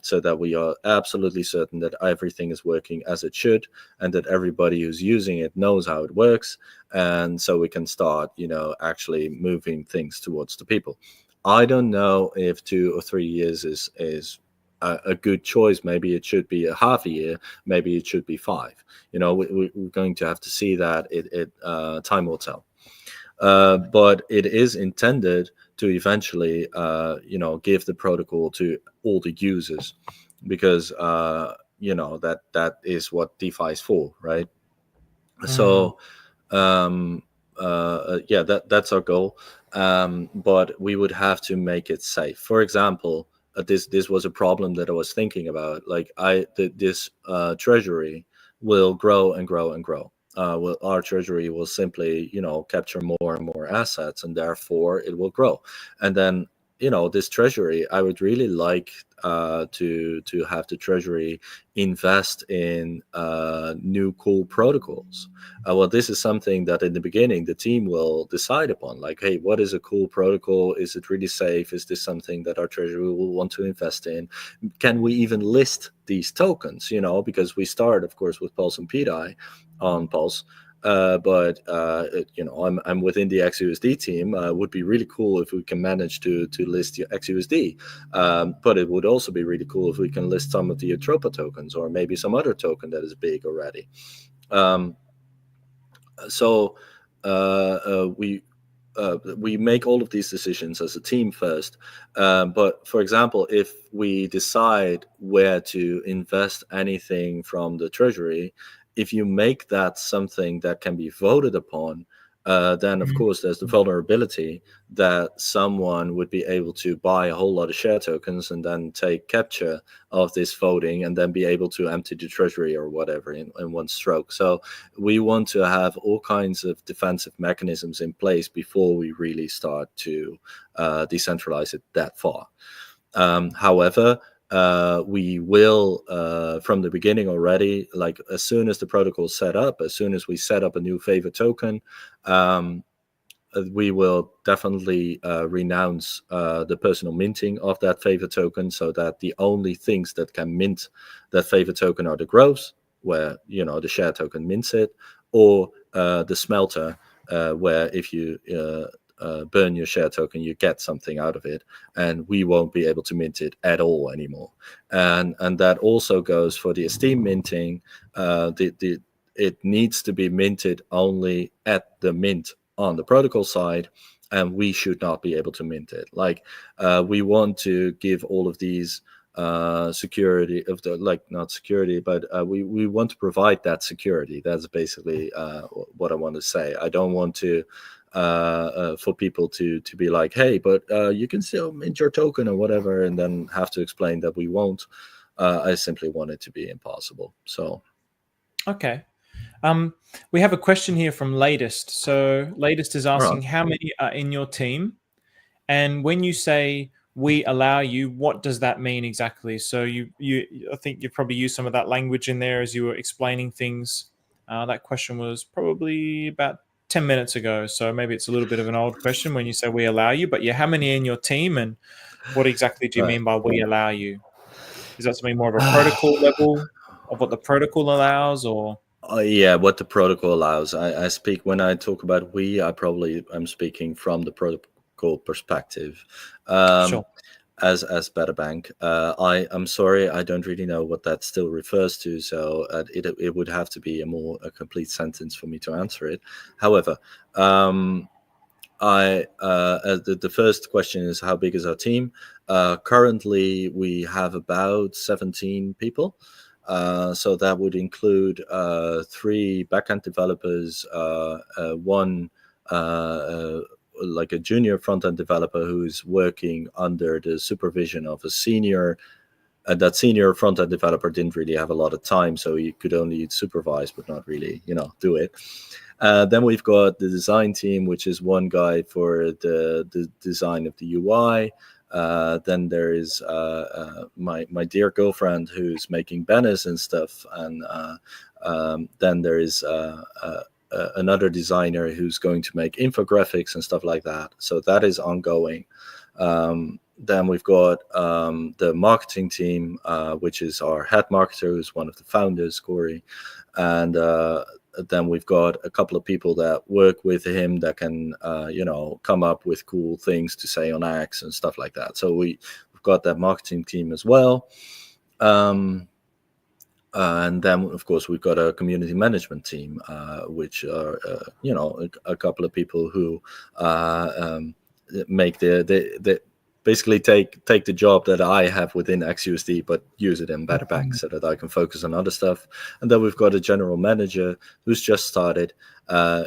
so that we are absolutely certain that everything is working as it should and that everybody who's using it knows how it works. And so we can start, actually moving things towards the people. I don't know if 2 or 3 years is a good choice. Maybe it should be a half a year. Maybe it should be 5. We're going to have to see that. Time will tell. But it is intended to eventually, give the protocol to all the users, because that is what DeFi is for, right? So, that's our goal. But we would have to make it safe. For example, this was a problem that I was thinking about. Like this treasury will grow and grow and grow. Our treasury will simply, capture more and more assets, and therefore it will grow. And then, this treasury, I would really like to have the treasury invest in new cool protocols. Well, this is something that in the beginning the team will decide upon. Like, hey, what is a cool protocol? Is it really safe? Is this something that our treasury will want to invest in? Can we even list these tokens? Because we start, of course, with Pulse and pDAI on Pulse. But I'm within the XUSD team. Would be really cool if we can manage to list your XUSD. But it would also be really cool if we can list some of the ATROPA tokens, or maybe some other token that is big already. So we make all of these decisions as a team first. But for example, if we decide where to invest anything from the treasury, if you make that something that can be voted upon, then of Mhm. course there's the vulnerability that someone would be able to buy a whole lot of share tokens and then take capture of this voting and then be able to empty the treasury or whatever in one stroke. So we want to have all kinds of defensive mechanisms in place before we really start to decentralize it that far. However, we will from the beginning already, like as soon as the protocol is set up, as soon as we set up a new favor token, we will definitely renounce the personal minting of that favor token, so that the only things that can mint that favor token are the groves, where the share token mints it, or the smelter, where if you burn your share token, you get something out of it, and we won't be able to mint it at all anymore. And that also goes for the Esteem minting. It needs to be minted only at the mint on the protocol side, and we should not be able to mint it. Like we want to give all of these security of the, like, not security, but we want to provide that security. That's basically what I want to say. I don't want to for people to be like, hey, but you can still mint your token or whatever, and then have to explain that we won't. I simply want it to be impossible. So Okay. We have a question here from Latest. So Latest is asking, how many are in your team? And when you say we allow you, what does that mean exactly? So I think you probably used some of that language in there as you were explaining things. That question was probably about 10 minutes ago. So maybe it's a little bit of an old question when you say we allow you. But yeah, how many in your team, and what exactly do you mean by we allow you? Is that something more of a protocol level of what the protocol allows, or? Yeah, what the protocol allows. I speak, when I talk about we, I'm speaking from the protocol perspective. Sure. As BetterBank, I'm sorry, I don't really know what that still refers to. So it would have to be a complete sentence for me to answer it. However, the first question is, how big is our team? Currently, we have about 17 people. So that would include 3 backend developers, one like a junior front-end developer who's working under the supervision of a senior. That senior front-end developer didn't really have a lot of time, so he could only supervise but not really, do it. Then we've got the design team, which is one guy for the design of the UI. Then there is my dear girlfriend who's making banners and stuff, and then there is another designer who's going to make infographics and stuff like that. So that is ongoing. Then we've got the marketing team, which is our head marketer, who's one of the founders, Corey, and then we've got a couple of people that work with him that can, come up with cool things to say on X and stuff like that. So we've got that marketing team as well. And then, of course, we've got a community management team, which are, a couple of people who make the basically take the job that I have within XUSD, but use it in BetterBank so that I can focus on other stuff. And then we've got a general manager who's just started,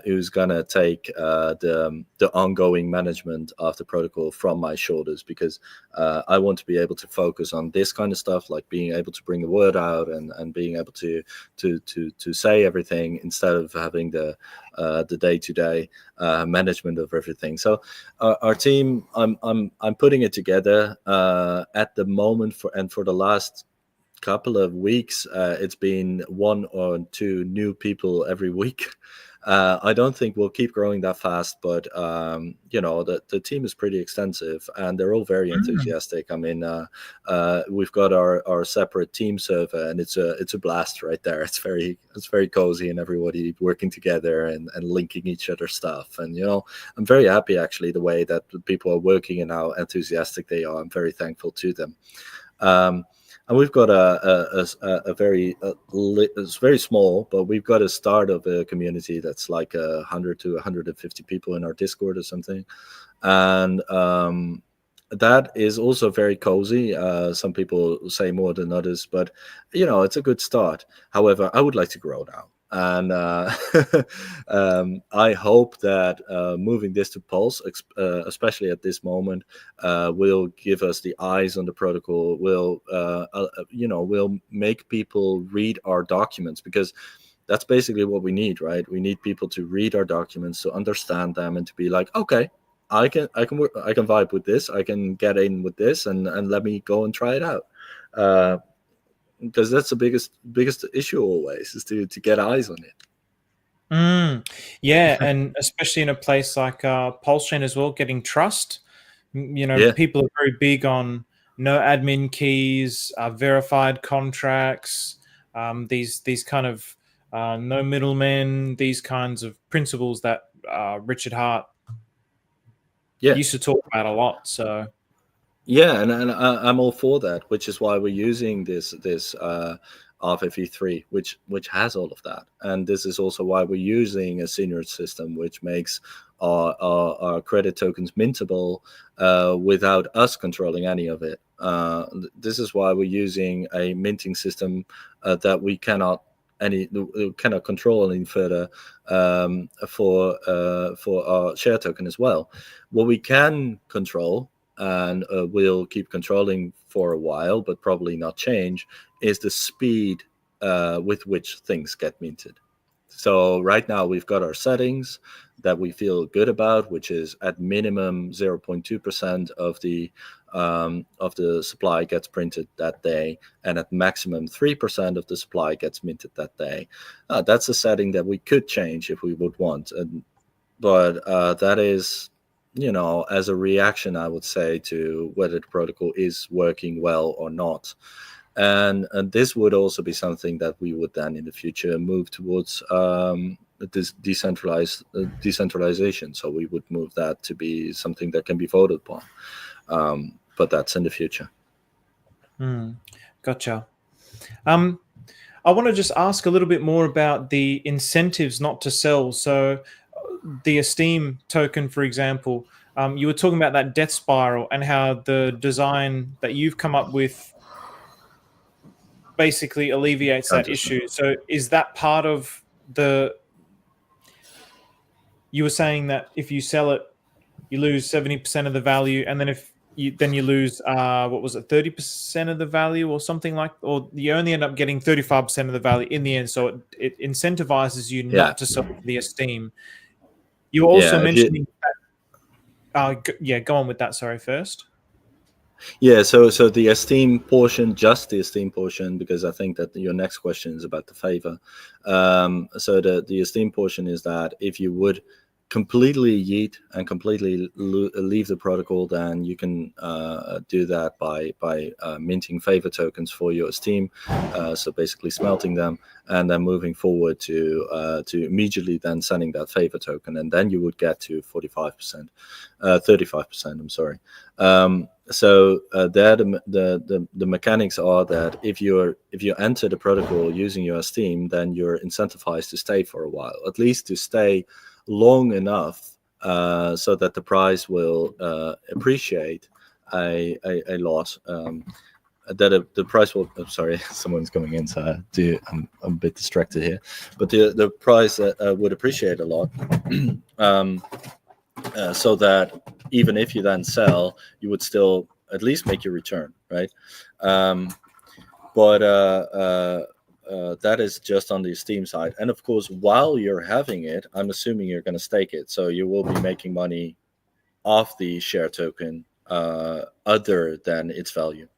who's gonna take the ongoing management of the protocol from my shoulders, because I want to be able to focus on this kind of stuff, like being able to bring the word out and being able to say everything, instead of having the day-to-day management of everything. So our team, I'm putting it together at the moment for the last couple of weeks. It's been 1 or 2 new people every week. I don't think we'll keep growing that fast, but the team is pretty extensive, and they're all very enthusiastic. I mean, we've got our separate team server, and it's a blast right there. It's very cozy, and everybody working together and linking each other's stuff. And I'm very happy, actually, the way that the people are working and how enthusiastic they are. I'm very thankful to them. And we've got a very it's very small, but we've got a start of a community that's like 100 to 150 people in our Discord or something, and that is also very cozy. Some people say more than others, but it's a good start. However, I would like to grow now. And I hope that moving this to Pulse, especially at this moment, will give us the eyes on the protocol. Will will make people read our documents, because that's basically what we need, right? We need people to read our documents, to understand them, and to be like, okay, I can vibe with this. I can get in with this, and let me go and try it out. Because that's the biggest issue always, is to get eyes on it. Yeah, and especially in a place like Pulsechain as well, getting trust. Yeah. People are very big on no admin keys, verified contracts, these kind of no middlemen, these kinds of principles that Richard Hart used to talk about a lot. So yeah, and I'm all for that, which is why we're using this Aave v3, which has all of that, and this is also why we're using a senior system, which makes our credit tokens mintable without us controlling any of it. This is why we're using a minting system that we cannot control any further for our share token as well. What we can control, and we'll keep controlling for a while, but probably not change, is the speed with which things get minted. So right now we've got our settings that we feel good about, which is at minimum 0.2% of the supply gets printed that day, and at maximum 3% of the supply gets minted that day. That's a setting that we could change if we would want, but that is, as a reaction, I would say, to whether the protocol is working well or not. And this would also be something that we would then in the future move towards this decentralization. So we would move that to be something that can be voted upon. But that's in the future. Gotcha. I want to just ask a little bit more about the incentives not to sell. So the Esteem token, for example, you were talking about that death spiral and how the design that you've come up with basically alleviates that issue. So is that part of you were saying that if you sell it, you lose 70% of the value, and then if you lose 30% of the value or something like, or you only end up getting 35% of the value in the end. So it incentivizes you not to sell the Esteem. You were also mentioning go on with that. Sorry, first. Yeah, so the Esteem portion, just the Esteem portion, because I think that your next question is about the favor. So the Esteem portion is that if you would completely yeet and completely leave the protocol, then you can do that by minting favor tokens for your Esteem. So basically smelting them and then moving forward to immediately then sending that favor token, and then you would get to 35%. I'm sorry. So there the mechanics are that if you enter the protocol using your Esteem, then you're incentivized to stay for a while, at least to stay long enough so that the price will appreciate a lot. That the price will. I'm sorry, someone's coming in, so I'm a bit distracted here. But the price would appreciate a lot. So that even if you then sell, you would still at least make your return, right? But that is just on the Esteem side. And of course, while you're having it, I'm assuming you're going to stake it. So you will be making money off the share token other than its value.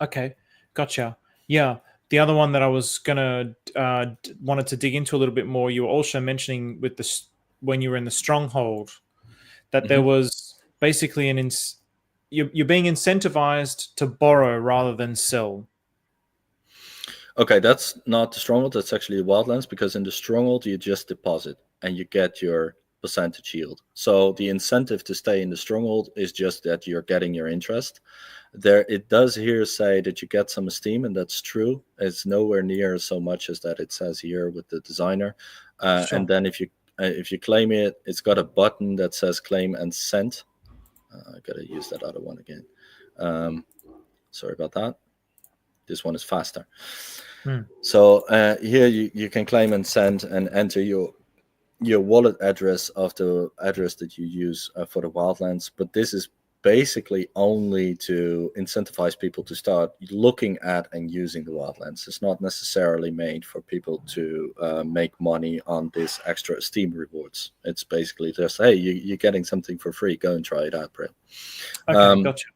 Okay, gotcha. Yeah. The other one that I was gonna wanted to dig into a little bit more, you were also mentioning with this when you were in the Stronghold, that there was basically you're being incentivized to borrow rather than sell. Okay, that's not the Stronghold. That's actually Wildlands, because in the Stronghold you just deposit and you get your percentage yield. So the incentive to stay in the Stronghold is just that you're getting your interest. There, it does here say that you get some Esteem, and that's true. It's nowhere near so much as that it says here with the designer. Sure. And then if you claim it, it's got a button that says claim and send. I gotta use that other one again. Sorry about that. This one is faster. So here you can claim and send and enter your wallet address of the address that you use for the Wildlands, but this is basically only to incentivize people to start looking at and using the Wildlands. It's not necessarily made for people to make money on this extra Esteem rewards. It's basically just, hey, you're getting something for free. Go and try it out, bro. Okay, gotcha.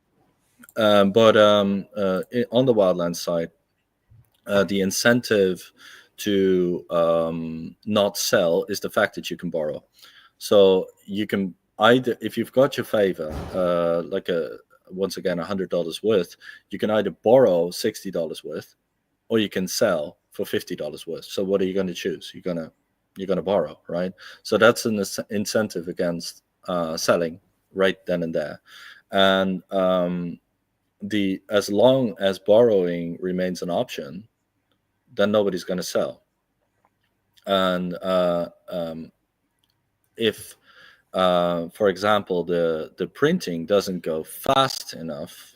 But on the Wildlands side, the incentive to not sell is the fact that you can borrow. So you can either, if you've got your favor, once again $100 worth, you can either borrow $60 worth, or you can sell for $50 worth. So what are you going to choose? You're gonna borrow, right? So that's an incentive against selling right then and there. And as long as borrowing remains an option, then nobody's going to sell. And if for example, the printing doesn't go fast enough,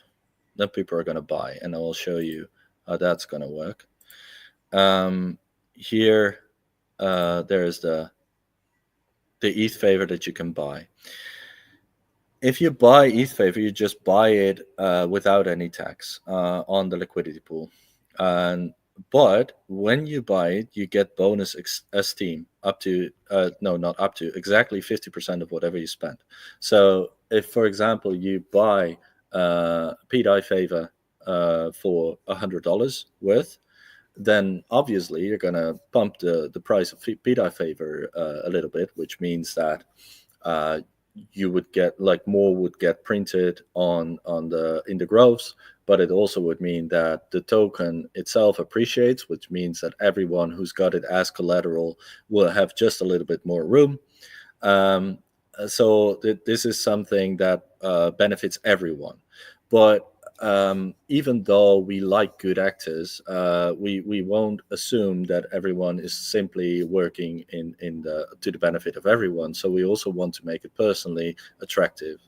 then people are going to buy, and I will show you how that's going to work. Here, there's the ETH favor that you can buy. If you buy ETH favor, you just buy it without any tax on the liquidity pool, but when you buy it, you get bonus Esteem up to not up to, exactly 50% of whatever you spend. So if, for example, you buy pDAI favor for $100 worth, then obviously you're going to pump the price of pDAI favor a little bit, which means that you would get, like, more would get printed in the groves, but it also would mean that the token itself appreciates, which means that everyone who's got it as collateral will have just a little bit more room. So this is something that benefits everyone. But even though we like good actors, we won't assume that everyone is simply working to the benefit of everyone. So we also want to make it personally attractive,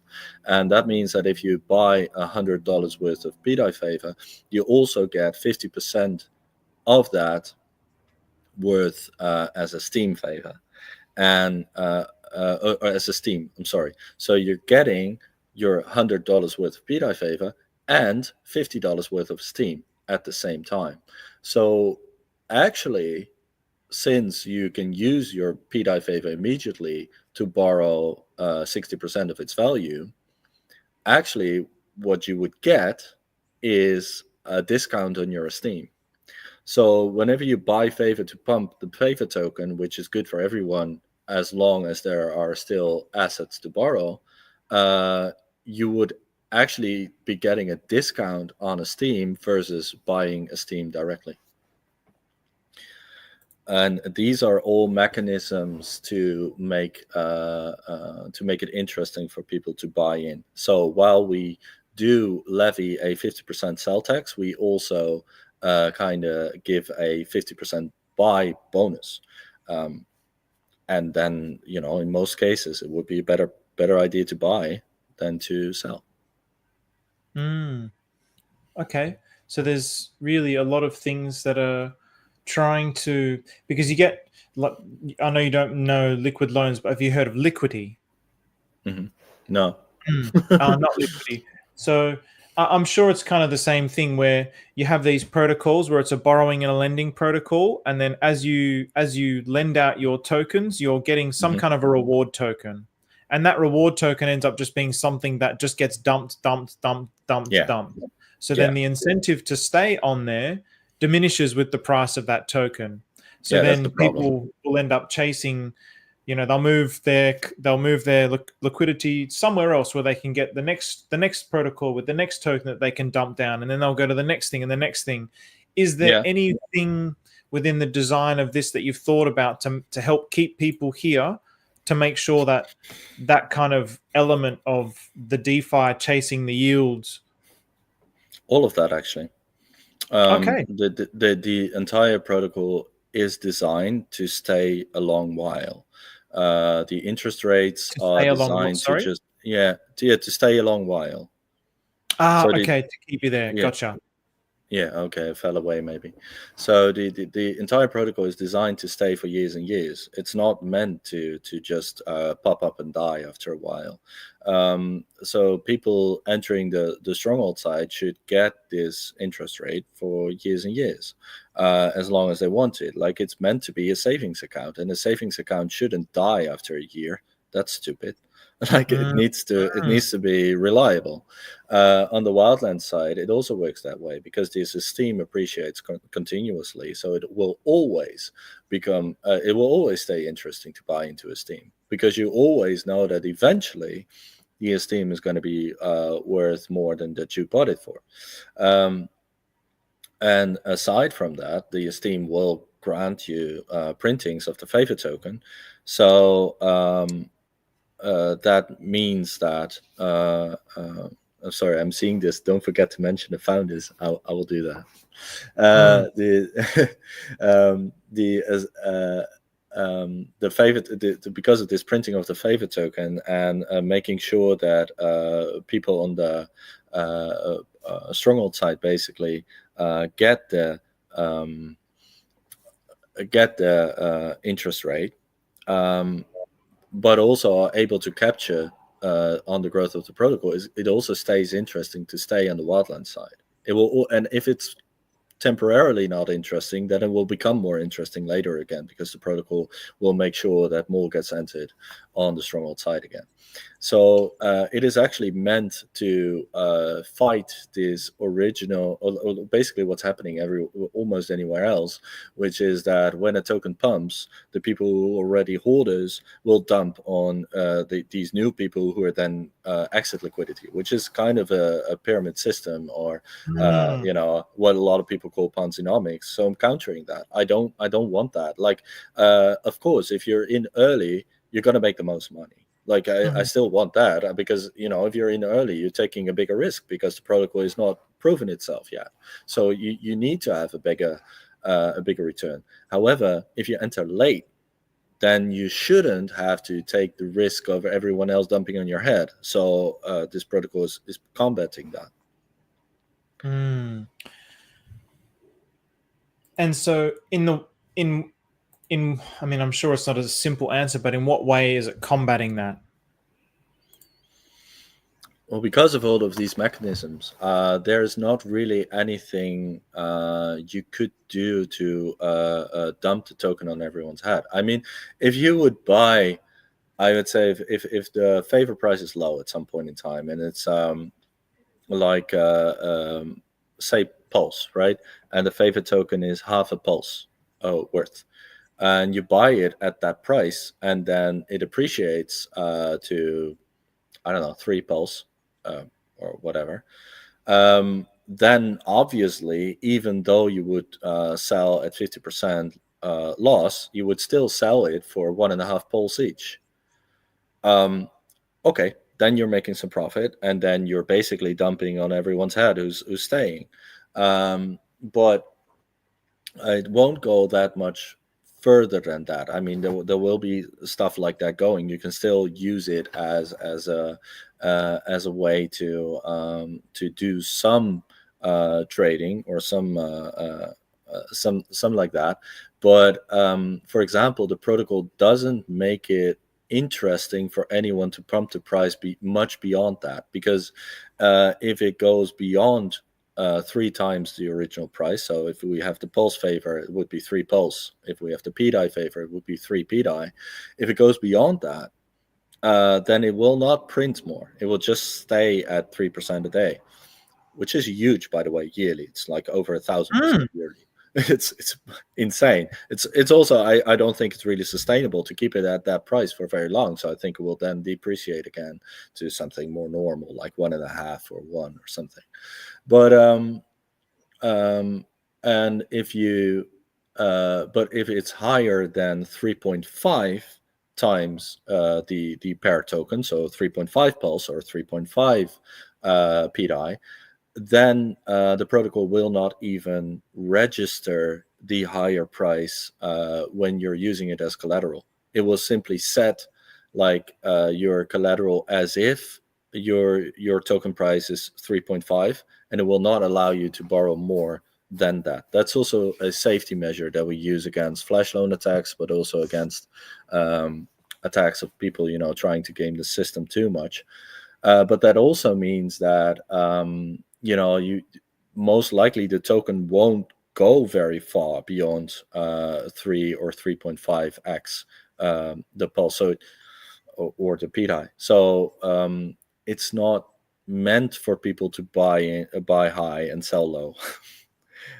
and that means that if you buy $100 worth of pDAI favor, you also get 50% of that worth as a Esteem favor, and or as a Esteem. I'm sorry. So you're getting your $100 worth of pDAI favor and $50 worth of Esteem at the same time. So actually, since you can use your pDAI favor immediately to borrow 60% of its value, actually what you would get is a discount on your Esteem. So whenever you buy favor to pump the favor token, which is good for everyone as long as there are still assets to borrow, you would actually be getting a discount on Esteem versus buying Esteem directly. And these are all mechanisms to make it interesting for people to buy in. So while we do levy a 50% sell tax, we also kind of give a 50% buy bonus. And then, in most cases, it would be a better idea to buy than to sell. Okay, so there's really a lot of things that are trying to, because you get, like, I know you don't know liquid loans, but have you heard of Liquidity? Mm-hmm. No. Not Liquidity. So I'm sure it's kind of the same thing where you have these protocols where it's a borrowing and a lending protocol, and then as you lend out your tokens, you're getting some kind of a reward token, and that reward token ends up just being something that just gets dumped. So then the incentive to stay on there diminishes with the price of that token. So then people will end up chasing. They'll move their liquidity somewhere else where they can get the next protocol with the next token that they can dump down, and then they'll go to the next thing and the next thing. Is there anything within the design of this that you've thought about to help keep people here, to make sure that kind of element of the DeFi chasing the yields? All of that, actually. Okay. The entire protocol is designed to stay a long while. The interest rates are designed to just to stay a long while. Okay, to keep you there. Gotcha. Yeah, okay, it fell away maybe. So the entire protocol is designed to stay for years and years. It's not meant to just pop up and die after a while. So people entering the Stronghold side should get this interest rate for years and years, as long as they want it. Like, it's meant to be a savings account, and a savings account shouldn't die after a year. That's stupid. Like, it needs to be reliable. On the Wildlands side, it also works that way because this Esteem appreciates continuously, so it will always stay interesting to buy into Esteem, because you always know that eventually the Esteem is going to be worth more than that you bought it for. And aside from that, the Esteem will grant you printings of the favor token. So that means that I'm sorry, I'm seeing this. Don't forget to mention the founders. I will do that. The favor, because of this printing of the favor token and making sure that people on the Stronghold side basically get the interest rate. But also are able to capture on the growth of the protocol, it also stays interesting to stay on the Wildlands side. It will, and if it's temporarily not interesting, then it will become more interesting later again, because the protocol will make sure that more gets entered on the Stronghold side again. So it is actually meant to fight this original, or basically what's happening almost anywhere else, which is that when a token pumps, the people who are already holders will dump on these new people who are then exit liquidity, which is kind of a pyramid system, or what a lot of people call Ponzinomics. So I'm countering that. I don't want that. Like, of course, if you're in early, you're going to make the most money. Like, I still want that, because, if you're in early, you're taking a bigger risk because the protocol is not proven itself yet. So you need to have a bigger return. However, if you enter late, then you shouldn't have to take the risk of everyone else dumping on your head. So this protocol is combating that. And so I mean, I'm sure it's not a simple answer, but in what way is it combating that? Well, because of all of these mechanisms, there's not really anything you could do to dump the token on everyone's head. I mean, if you would buy, I would say if the favor price is low at some point in time, and it's say Pulse, right? And the favor token is half a Pulse worth. And you buy it at that price, and then it appreciates to, I don't know, 3 Pulse or whatever. Then obviously, even though you would sell at 50% loss, you would still sell it for 1.5 Pulse each. Okay, then you're making some profit, and then you're basically dumping on everyone's head who's staying. But it won't go that much further than that. I mean, there will be stuff like that going. You can still use it as a way to do some trading or some like that. But for example, the protocol doesn't make it interesting for anyone to pump the price much beyond that, because if it goes beyond 3 times the original price. So if we have the Pulse favor, it would be 3 Pulse. If we have the pDAI favor, it would be 3 pDAI. If it goes beyond that, then it will not print more. It will just stay at 3% a day, which is huge, by the way, yearly. It's like over 1,000% yearly. It's insane. It's also, I don't think it's really sustainable to keep it at that price for very long. So I think it will then depreciate again to something more normal, like 1.5 or 1 or something. But and if you but if it's higher than 3.5 times the pair token, so 3.5 Pulse or 3.5 pDAI, then the protocol will not even register the higher price when you're using it as collateral. It will simply set your collateral as if your token price is 3.5, and it will not allow you to borrow more than that. That's also a safety measure that we use against flash loan attacks, but also against attacks of people, trying to game the system too much. But that also means that you most likely the token won't go very far beyond 3 or 3.5x the pulse, or the pDAI. So it's not meant for people to buy high and sell low.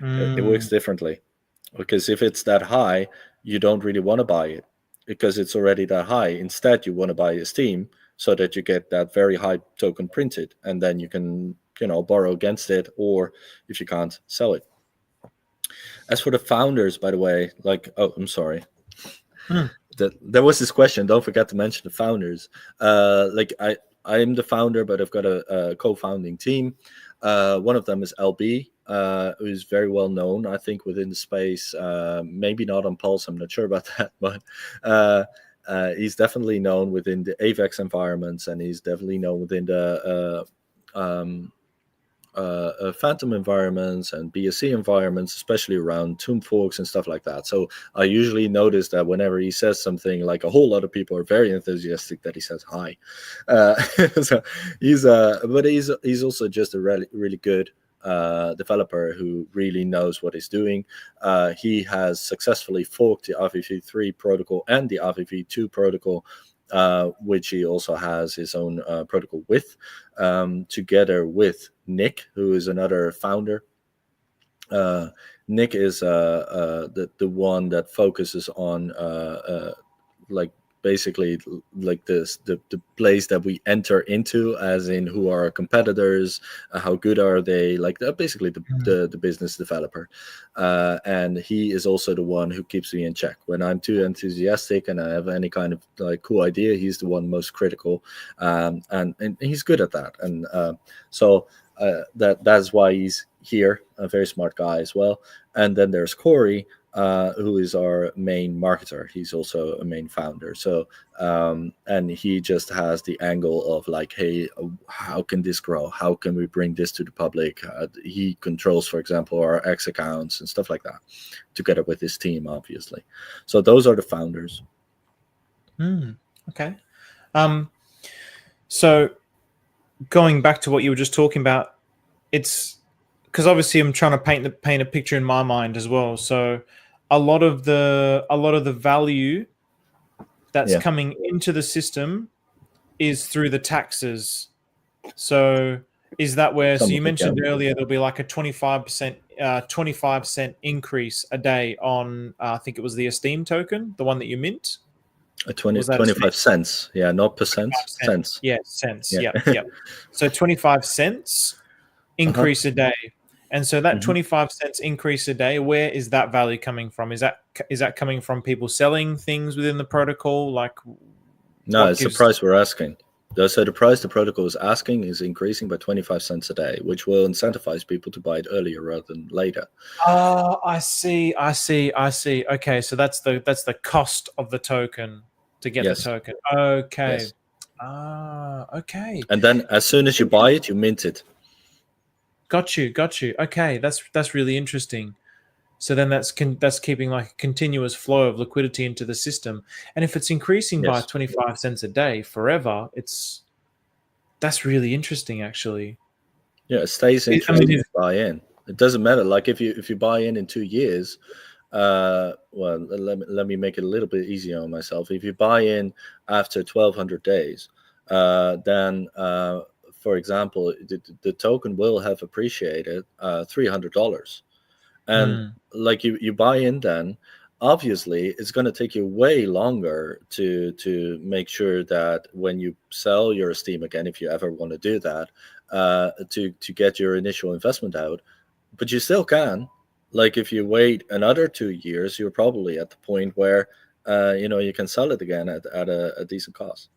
It works differently, because if it's that high, you don't really want to buy it because it's already that high. Instead, you want to buy Esteem so that you get that very high token printed, and then you can borrow against it, or if you can't, sell it. As for the founders, by the way, I'm sorry. There was this question. Don't forget to mention the founders. I am the founder, but I've got a co-founding team. One of them is LB, who is very well known, I think, within the space. Maybe not on Pulse, I'm not sure about that, but he's definitely known within the AVEX environments, and he's definitely known within the Phantom environments and BSC environments, especially around tomb forks and stuff like that. So I usually notice that whenever he says something, like, a whole lot of people are very enthusiastic that he says hi. So he's also just a really good developer who really knows what he's doing. He has successfully forked the Aave 3 protocol and the Aave 2 protocol, which he also has his own protocol with, together with Nick, who is another founder. Nick is the one that focuses on basically the place that we enter into, as in who are our competitors, how good are they, basically the business developer. And he is also the one who keeps me in check when I'm too enthusiastic and I have any kind of cool idea. He's the one most critical, and he's good at that. And so that's why he's here, a very smart guy as well. And then there's Corey, who is our main marketer. He's also a main founder. So, and he just has the angle of hey, how can this grow? How can we bring this to the public? He controls, for example, our X accounts and stuff like that, together with his team, obviously. So those are the founders. Okay. So going back to what you were just talking about, it's because obviously I'm trying to paint a picture in my mind as well. So a lot of the value that's coming into the system is through the taxes. So is that where? So you mentioned earlier there'll be like a 25 cent increase a day on I think it was the Esteem token, the one that you mint. 25 cents, not percent, cents. Yeah, cents. Yeah. So 25 cents increase a day. And so that 25 cents increase a day, where is that value coming from? Is that coming from people selling things within the protocol? No, it's the price we're asking. So the price the protocol is asking is increasing by 25 cents a day, which will incentivize people to buy it earlier rather than later. Oh, I see. Okay, so that's the cost of the token to get the token. Okay. Yes. Okay. And then as soon as you buy it, you mint it. Got you. Okay, that's really interesting. So then that's keeping a continuous flow of liquidity into the system. And if it's increasing by 25 cents a day forever, that's really interesting, actually. Yeah, it stays interesting if you buy in. It doesn't matter. If you buy in 2 years, well, let me make it a little bit easier on myself. If you buy in after 1,200 days, then for example, the token will have appreciated $300. And you buy in, then obviously it's going to take you way longer to make sure that when you sell your Esteem again, if you ever want to do that, to get your initial investment out. But you still can. If you wait another 2 years, you're probably at the point where you can sell it again at a decent cost.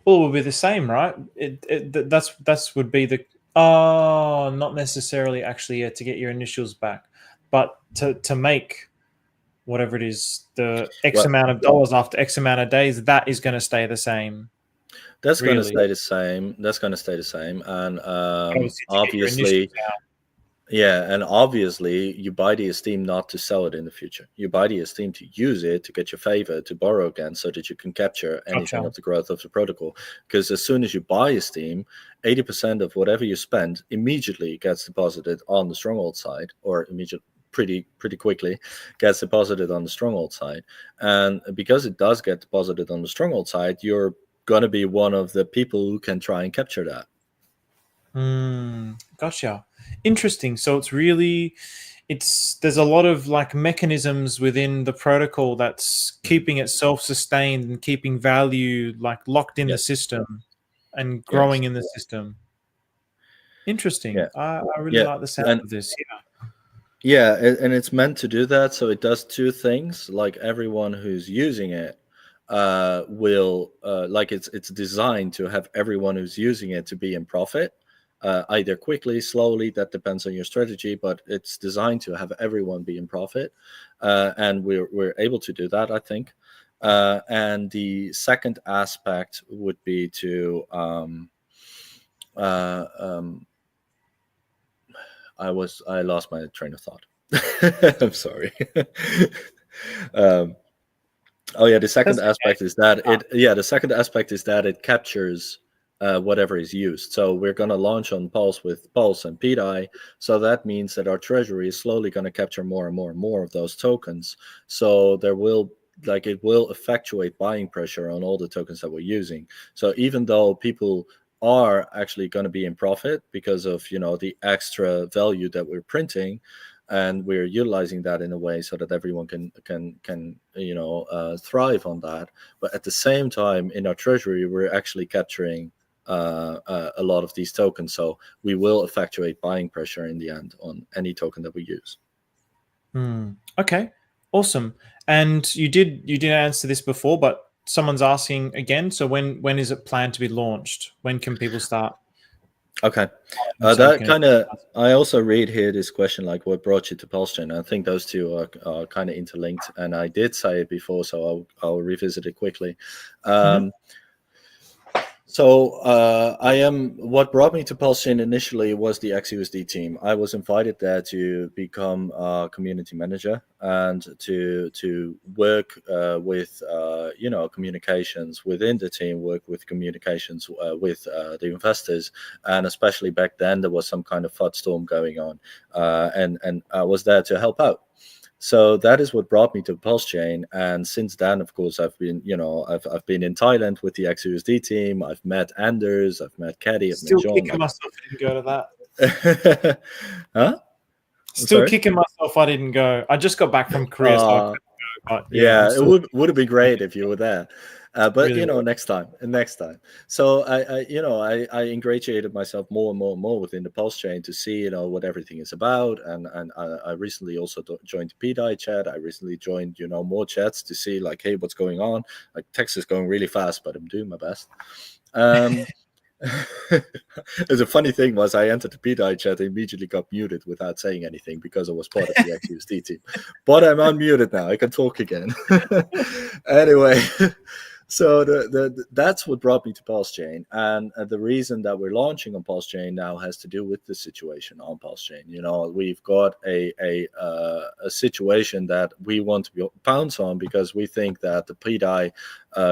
Well, it would be the same, right? That's would be the not necessarily actually to get your initials back, but to make whatever it is, the X amount of dollars after X amount of days, that is going to stay the same. That's going to Really? stay the same. That's going to stay the same. And Obviously, to get your obviously, initials out. yeah, and obviously you buy the Esteem not to sell it in the future. You buy the Esteem to use it to get your favor, to borrow again, so that you can capture anything Gotcha. of the growth of the protocol. Because as soon as you buy Esteem, 80% of whatever you spend immediately gets deposited on the Stronghold side, or immediately pretty quickly gets deposited on the Stronghold side. And because it does get deposited on the Stronghold side, you're going to be one of the people who can try and capture that. Gotcha. Interesting. So there's a lot of like mechanisms within the protocol that's keeping it self-sustained and keeping value like locked in the Yes. system and Yes. growing in the system. Interesting. Yeah. I really Yeah. like the sound And of this. Yeah. yeah, and it's meant to do that. So it does two things. Like everyone who's using it will like it's designed to have everyone who's using it to be in profit, either quickly, slowly. That depends on your strategy, but it's designed to have everyone be in profit, and we're able to do that, I think. And the second aspect would be to I lost my train of thought. I'm sorry. Oh yeah, the second That's okay. aspect is that the second aspect is that it captures whatever is used. So we're going to launch on Pulse with Pulse and pDAI. So that means that our treasury is slowly going to capture more and more and more of those tokens. So it will effectuate buying pressure on all the tokens that we're using. So even though people are actually going to be in profit because of the extra value that we're printing, and we're utilizing that in a way so that everyone can thrive on that. But at the same time, in our treasury, we're actually capturing a lot of these tokens, so we will effectuate buying pressure in the end on any token that we use. Okay, awesome. And you did answer this before, but someone's asking again. So when is it planned to be launched? When can people start? Okay, I also read here this question, like what brought you to Pulsechain. I think those two are kind of interlinked, and I did say it before, so I'll revisit it quickly. So what brought me to Pulsechain initially was the XUSD team. I was invited there to become a community manager and to work with communications within the team, work with communications with the investors, and especially back then there was some kind of FUD storm going on, and I was there to help out. So that is what brought me to Pulsechain, and since then, of course, I've been in Thailand with the XUSD team. I've met Anders, I've met Caddy, I've met John. Kicking myself I didn't go to that. Huh? Still kicking myself I didn't go. I just got back from Korea, so I couldn't go. But yeah, it would be great if you were there. But really next time. So I ingratiated myself more and more and more within the Pulsechain to see what everything is about, and I recently also joined the pDAI chat. I recently joined more chats to see like, hey, what's going on? Like text is going really fast, but I'm doing my best. The funny thing was I entered the pDAI chat and immediately got muted without saying anything because I was part of the XUSD team. But I'm unmuted now. I can talk again. Anyway, so that's what brought me to Pulsechain. And the reason that we're launching on Pulsechain now has to do with the situation on Pulsechain. We've got a situation that we want to pounce on because we think that the pDAI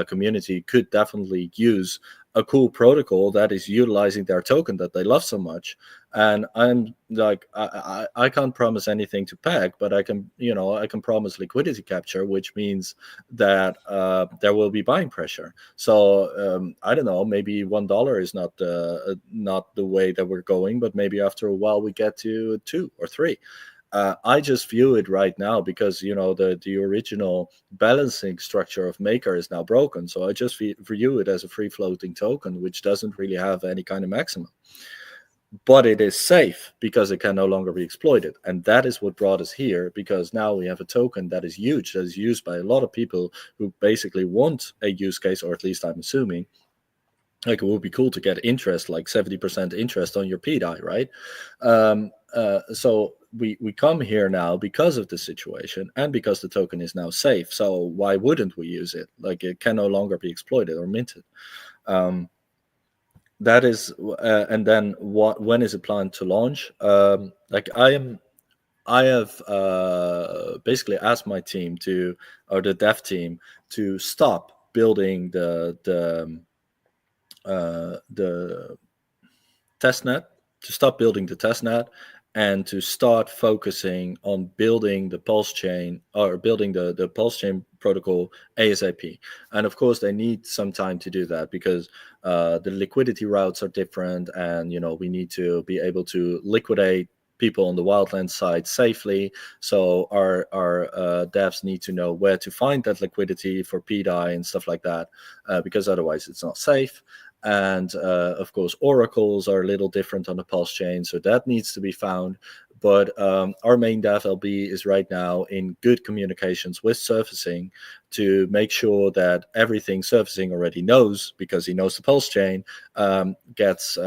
community could definitely use a cool protocol that is utilizing their token that they love so much. And I'm like, I can't promise anything to peg, but I can promise liquidity capture, which means that there will be buying pressure. So I don't know, maybe $1 is not the way that we're going, but maybe after a while we get to 2 or 3. I just view it right now because the original balancing structure of Maker is now broken. So I just view it as a free floating token, which doesn't really have any kind of maximum. But it is safe because it can no longer be exploited. And that is what brought us here, because now we have a token that is huge, that is used by a lot of people who basically want a use case, or at least I'm assuming. Like, it would be cool to get interest, like 70% interest on your pDAI, right? So we come here now because of the situation and because the token is now safe. So why wouldn't we use it? Like, it can no longer be exploited or minted. That is, and then when is it planned to launch? Like I have basically asked my team or the dev team to stop building the testnet, to stop building the testnet, and to start focusing on building the Pulsechain, or building the Pulsechain protocol ASAP. And of course, they need some time to do that, because the liquidity routes are different, and we need to be able to liquidate people on the Wildlands side safely. So our devs need to know where to find that liquidity for pDAI and stuff like that, because otherwise it's not safe. And of course, oracles are a little different on the Pulsechain, so that needs to be found. But our main dev LB is right now in good communications with Surfacing to make sure that everything Surfacing already knows, because he knows the Pulsechain, gets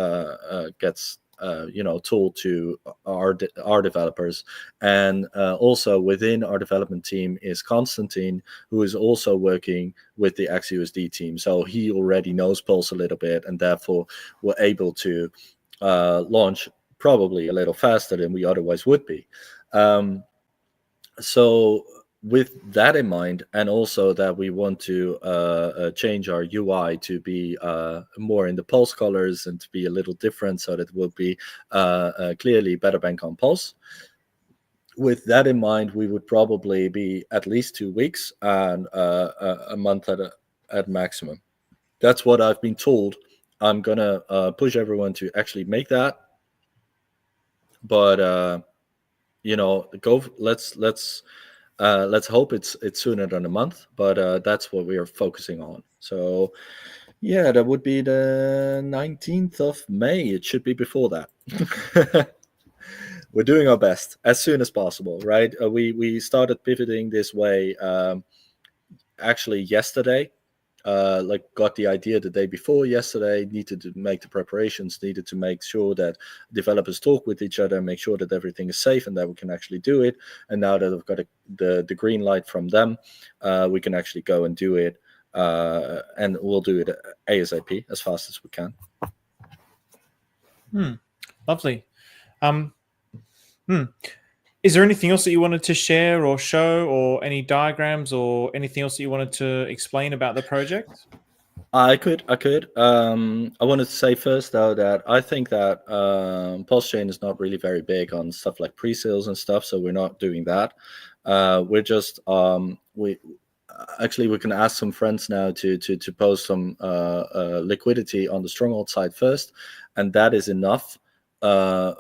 told to our developers. And also within our development team is Constantine, who is also working with the XUSD team. So he already knows Pulse a little bit, and therefore we're able to launch probably a little faster than we otherwise would be. So with that in mind, and also that we want to change our UI to be more in the Pulse colors and to be a little different, so that it will be clearly BetterBank on Pulse. With that in mind, we would probably be at least 2 weeks and a month at maximum. That's what I've been told. I'm gonna push everyone to actually make that. But let's hope it's sooner than a month. But that's what we are focusing on. So yeah, that would be the 19th of May. It should be before that. We're doing our best as soon as possible, right? We started pivoting this way actually yesterday. Got the idea the day before yesterday, needed to make the preparations, needed to make sure that developers talk with each other, make sure that everything is safe and that we can actually do it. And now that I've got the green light from them, we can actually go and do it. And we'll do it ASAP, as fast as we can. Lovely. Is there anything else that you wanted to share or show, or any diagrams or anything else that you wanted to explain about the project? I could. I wanted to say first, though, that I think that Pulsechain is not really very big on stuff like pre-sales and stuff, so we're not doing that. We're just we can ask some friends now to post some liquidity on the Stronghold side first, and that is enough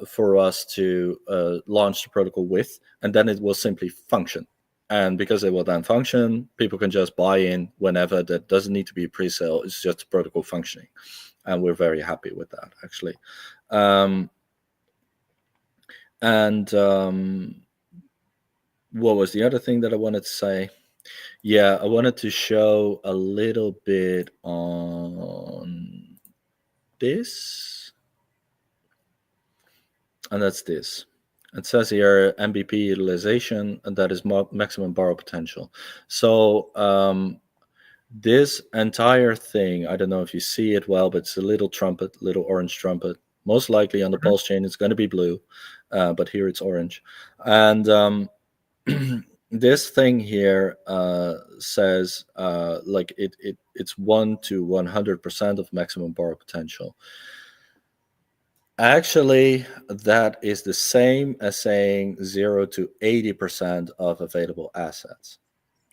for us to launch the protocol with, and then it will simply function. And because it will then function, people can just buy in whenever. That doesn't need to be a pre-sale. It's just a protocol functioning. And we're very happy with that, actually. What was the other thing that I wanted to say? Yeah, I wanted to show a little bit on this. And that's this. It says here MVP utilization, and that is maximum borrow potential. So this entire thing, I don't know if you see it well, but it's a little orange trumpet. Most likely on the Pulsechain it's going to be blue, but here it's orange. And this thing here says it's 1 to 100% of maximum borrow potential. Actually, that is the same as saying 0 to 80% of available assets.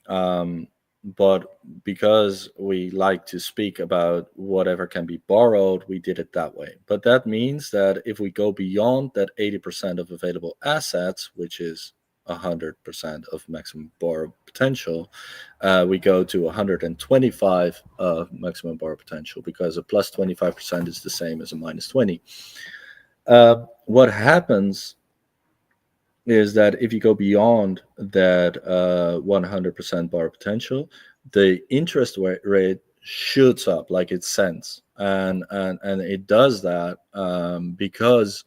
But because we like to speak about whatever can be borrowed, we did it that way. But that means that if we go beyond that 80% of available assets, which is 100% of maximum borrow potential, we go to 125 of maximum borrow potential, because a plus 25% is the same as a minus 20. What happens is that if you go beyond that 100% borrow potential, the interest rate shoots up like it's cents, and it does that because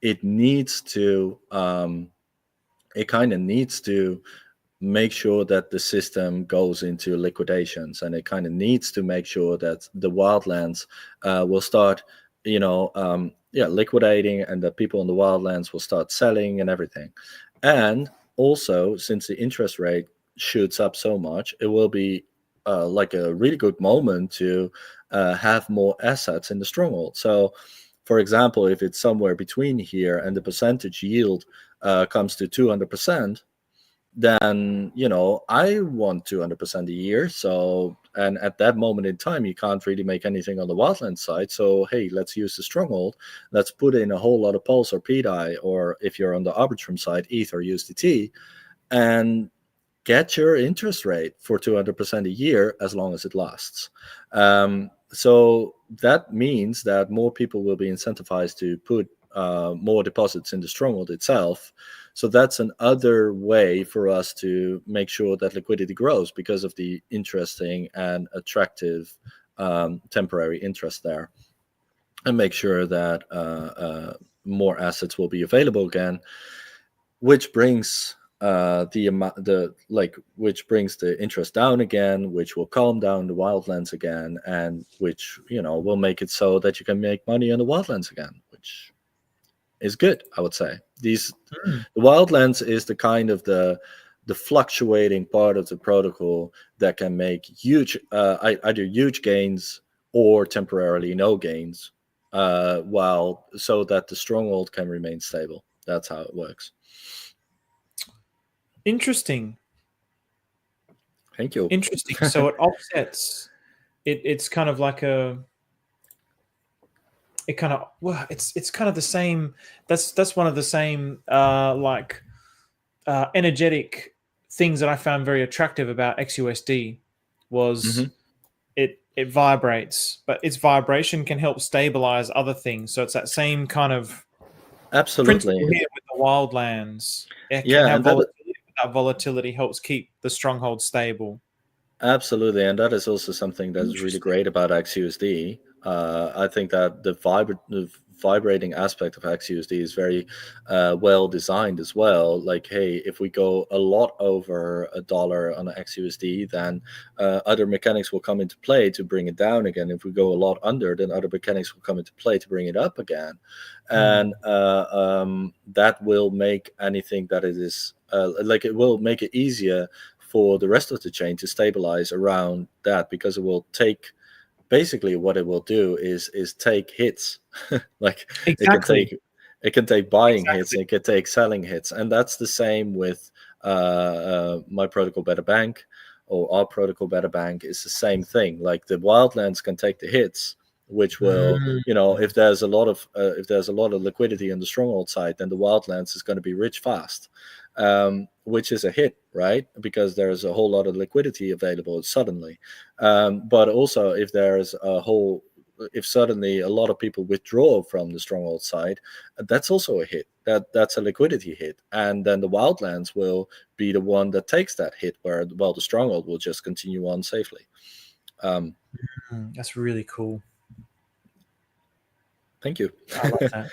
it needs to it kind of needs to make sure that the system goes into liquidations, and it kind of needs to make sure that the Wildlands will start, liquidating, and that people in the Wildlands will start selling and everything. And also, since the interest rate shoots up so much, it will be like a really good moment to have more assets in the Stronghold. So, for example, if it's somewhere between here and the percentage yield comes to 200%, then I want 200% a year. So, and at that moment in time, you can't really make anything on the Wildlands side. So hey, let's use the Stronghold. Let's put in a whole lot of Pulse or pDAI, or if you're on the Arbitrum side, ETH or USDT, and get your interest rate for 200% a year as long as it lasts. So that means that more people will be incentivized to put more deposits in the Stronghold itself. So that's another way for us to make sure that liquidity grows because of the interesting and attractive temporary interest there, and make sure that more assets will be available again, which brings which brings the interest down again, which will calm down the Wildlands again, and which will make it so that you can make money on the Wildlands again, which is good, I would say. The Wildlands is the kind of the fluctuating part of the protocol that can make huge either huge gains or temporarily no gains, so that the Stronghold can remain stable. That's how it works. Interesting. Thank you. Interesting. So it offsets. It's kind of like it's kind of the same. That's one of the same energetic things that I found very attractive about XUSD was it vibrates, but its vibration can help stabilize other things. So it's that same kind of absolutely principle here with the Wildlands. It can yeah, have and volatility. That volatility helps keep the Stronghold stable. Absolutely, and that is also something that is really great about XUSD. I think that the vibrating aspect of XUSD is very well designed as well. Like, hey, if we go a lot over $1 on XUSD, then other mechanics will come into play to bring it down again. If we go a lot under, then other mechanics will come into play to bring it up again. And that will make anything that it is, it will make it easier for the rest of the chain to stabilize around that, because it will take, basically what it will do is take hits. Like exactly. it can take buying hits, it can take selling hits, and that's the same with my protocol BetterBank, or our protocol BetterBank is the same thing. Like the Wildlands can take the hits, which will if there's a lot of liquidity on the Stronghold side, then the Wildlands is going to be rich fast, which is a hit, right? Because there's a whole lot of liquidity available suddenly. But also, if suddenly a lot of people withdraw from the Stronghold side, that's also a hit. That's a liquidity hit, and then the Wildlands will be the one that takes that hit, while the Stronghold will just continue on safely. That's really cool. Thank you. I like that.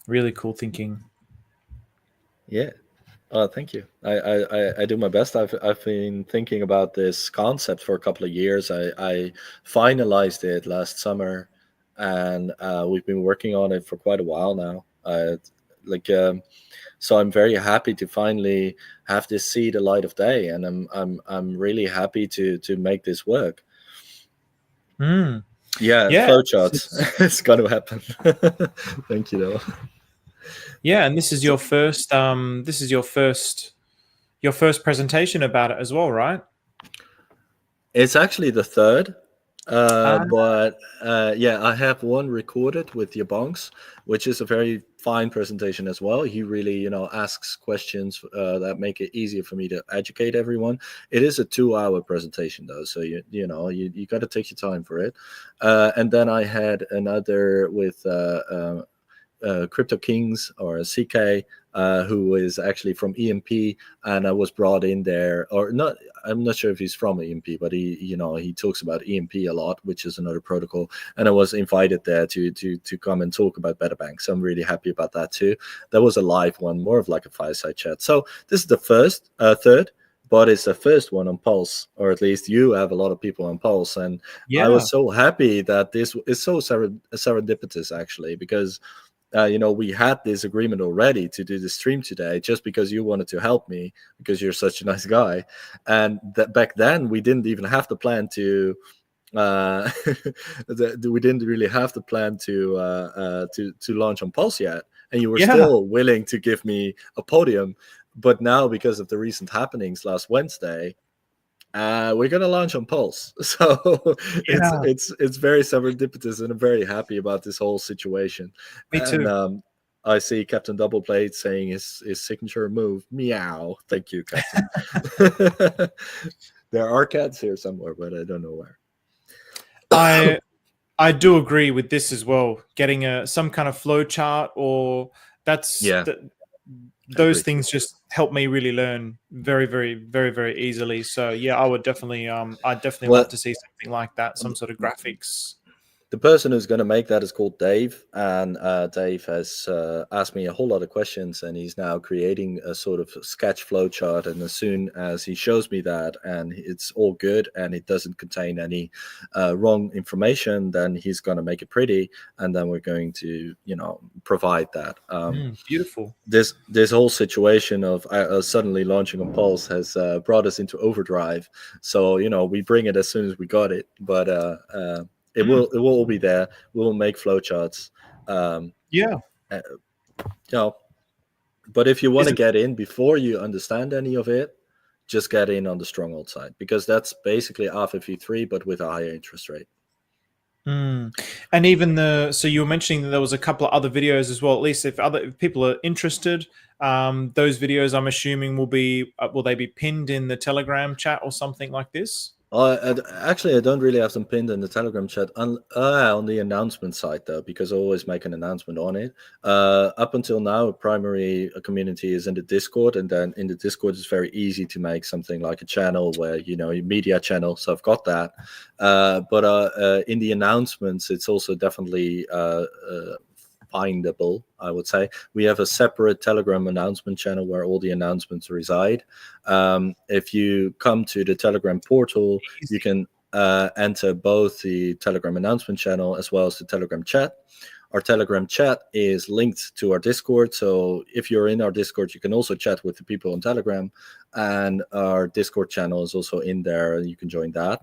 Really cool thinking. Yeah. Thank you. I do my best. I've been thinking about this concept for a couple of years. I finalized it last summer, and we've been working on it for quite a while now. So I'm very happy to finally have this see the light of day, and I'm really happy to make this work. Yeah, flowcharts. It's going to happen. Thank you, though. Yeah, and this is your first. Your first presentation about it as well, right? It's actually the third, but I have one recorded with Yabongs, which is a very fine presentation as well. He really, asks questions that make it easier for me to educate everyone. It is a 2-hour presentation though, so you got to take your time for it. And then I had another with Crypto Kings, or CK, who is actually from EMP, and I was brought in there, or not. I'm not sure if he's from EMP, but he talks about EMP a lot, which is another protocol, and I was invited there to come and talk about BetterBank. So I'm really happy about that too. That was a live one, more of like a fireside chat. So this is the third. but it's the first one on Pulse, or at least you have a lot of people on Pulse. And I Yeah. was so happy that this is so serendipitous, actually, because we had this agreement already to do the stream today, just because you wanted to help me, because you're such a nice guy. And that back then we didn't even have the plan to we didn't really have the plan to launch on Pulse yet, and you were Yeah. still willing to give me a podium. But now, because of the recent happenings last Wednesday, we're gonna launch on Pulse. So Yeah. it's very serendipitous, and I'm very happy about this whole situation. Me too. And I see Captain Doubleblade saying his signature move. Meow. Thank you, Captain. There are cats here somewhere, but I don't know where. I do agree with this as well. Getting some kind of flow chart, or those things just help me really learn very, very, very, very easily. So yeah, I would definitely, I'd definitely love to see something like that, some sort of graphics. The person who's going to make that is called Dave, and Dave has asked me a whole lot of questions, and he's now creating a sort of sketch flow chart. And as soon as he shows me that, and it's all good, and it doesn't contain any wrong information, then he's going to make it pretty, and then we're going to, provide that. Beautiful. This whole situation of suddenly launching on Pulse has brought us into overdrive. So we bring it as soon as we got it, but. It will all be there. We will make flowcharts. But if you want to get in before you understand any of it, just get in on the Stronghold side, because that's basically Aave v3 but with a higher interest rate. And even so you were mentioning that there was a couple of other videos as well. At least if people are interested, those videos, I'm assuming, will they be pinned in the Telegram chat or something like this? Actually, I don't really have them pinned in the Telegram chat on the announcement side, though, because I always make an announcement on it. Up until now, primary community is in the Discord, and then in the Discord, it's very easy to make something like a channel where, your media channel. So I've got that. But in the announcements, it's also definitely findable, I would say. We have a separate Telegram announcement channel where all the announcements reside. If you come to the Telegram portal, you can enter both the Telegram announcement channel as well as the Telegram chat. Our Telegram chat is linked to our Discord, so if you're in our Discord, you can also chat with the people on Telegram, and our Discord channel is also in there, and you can join that.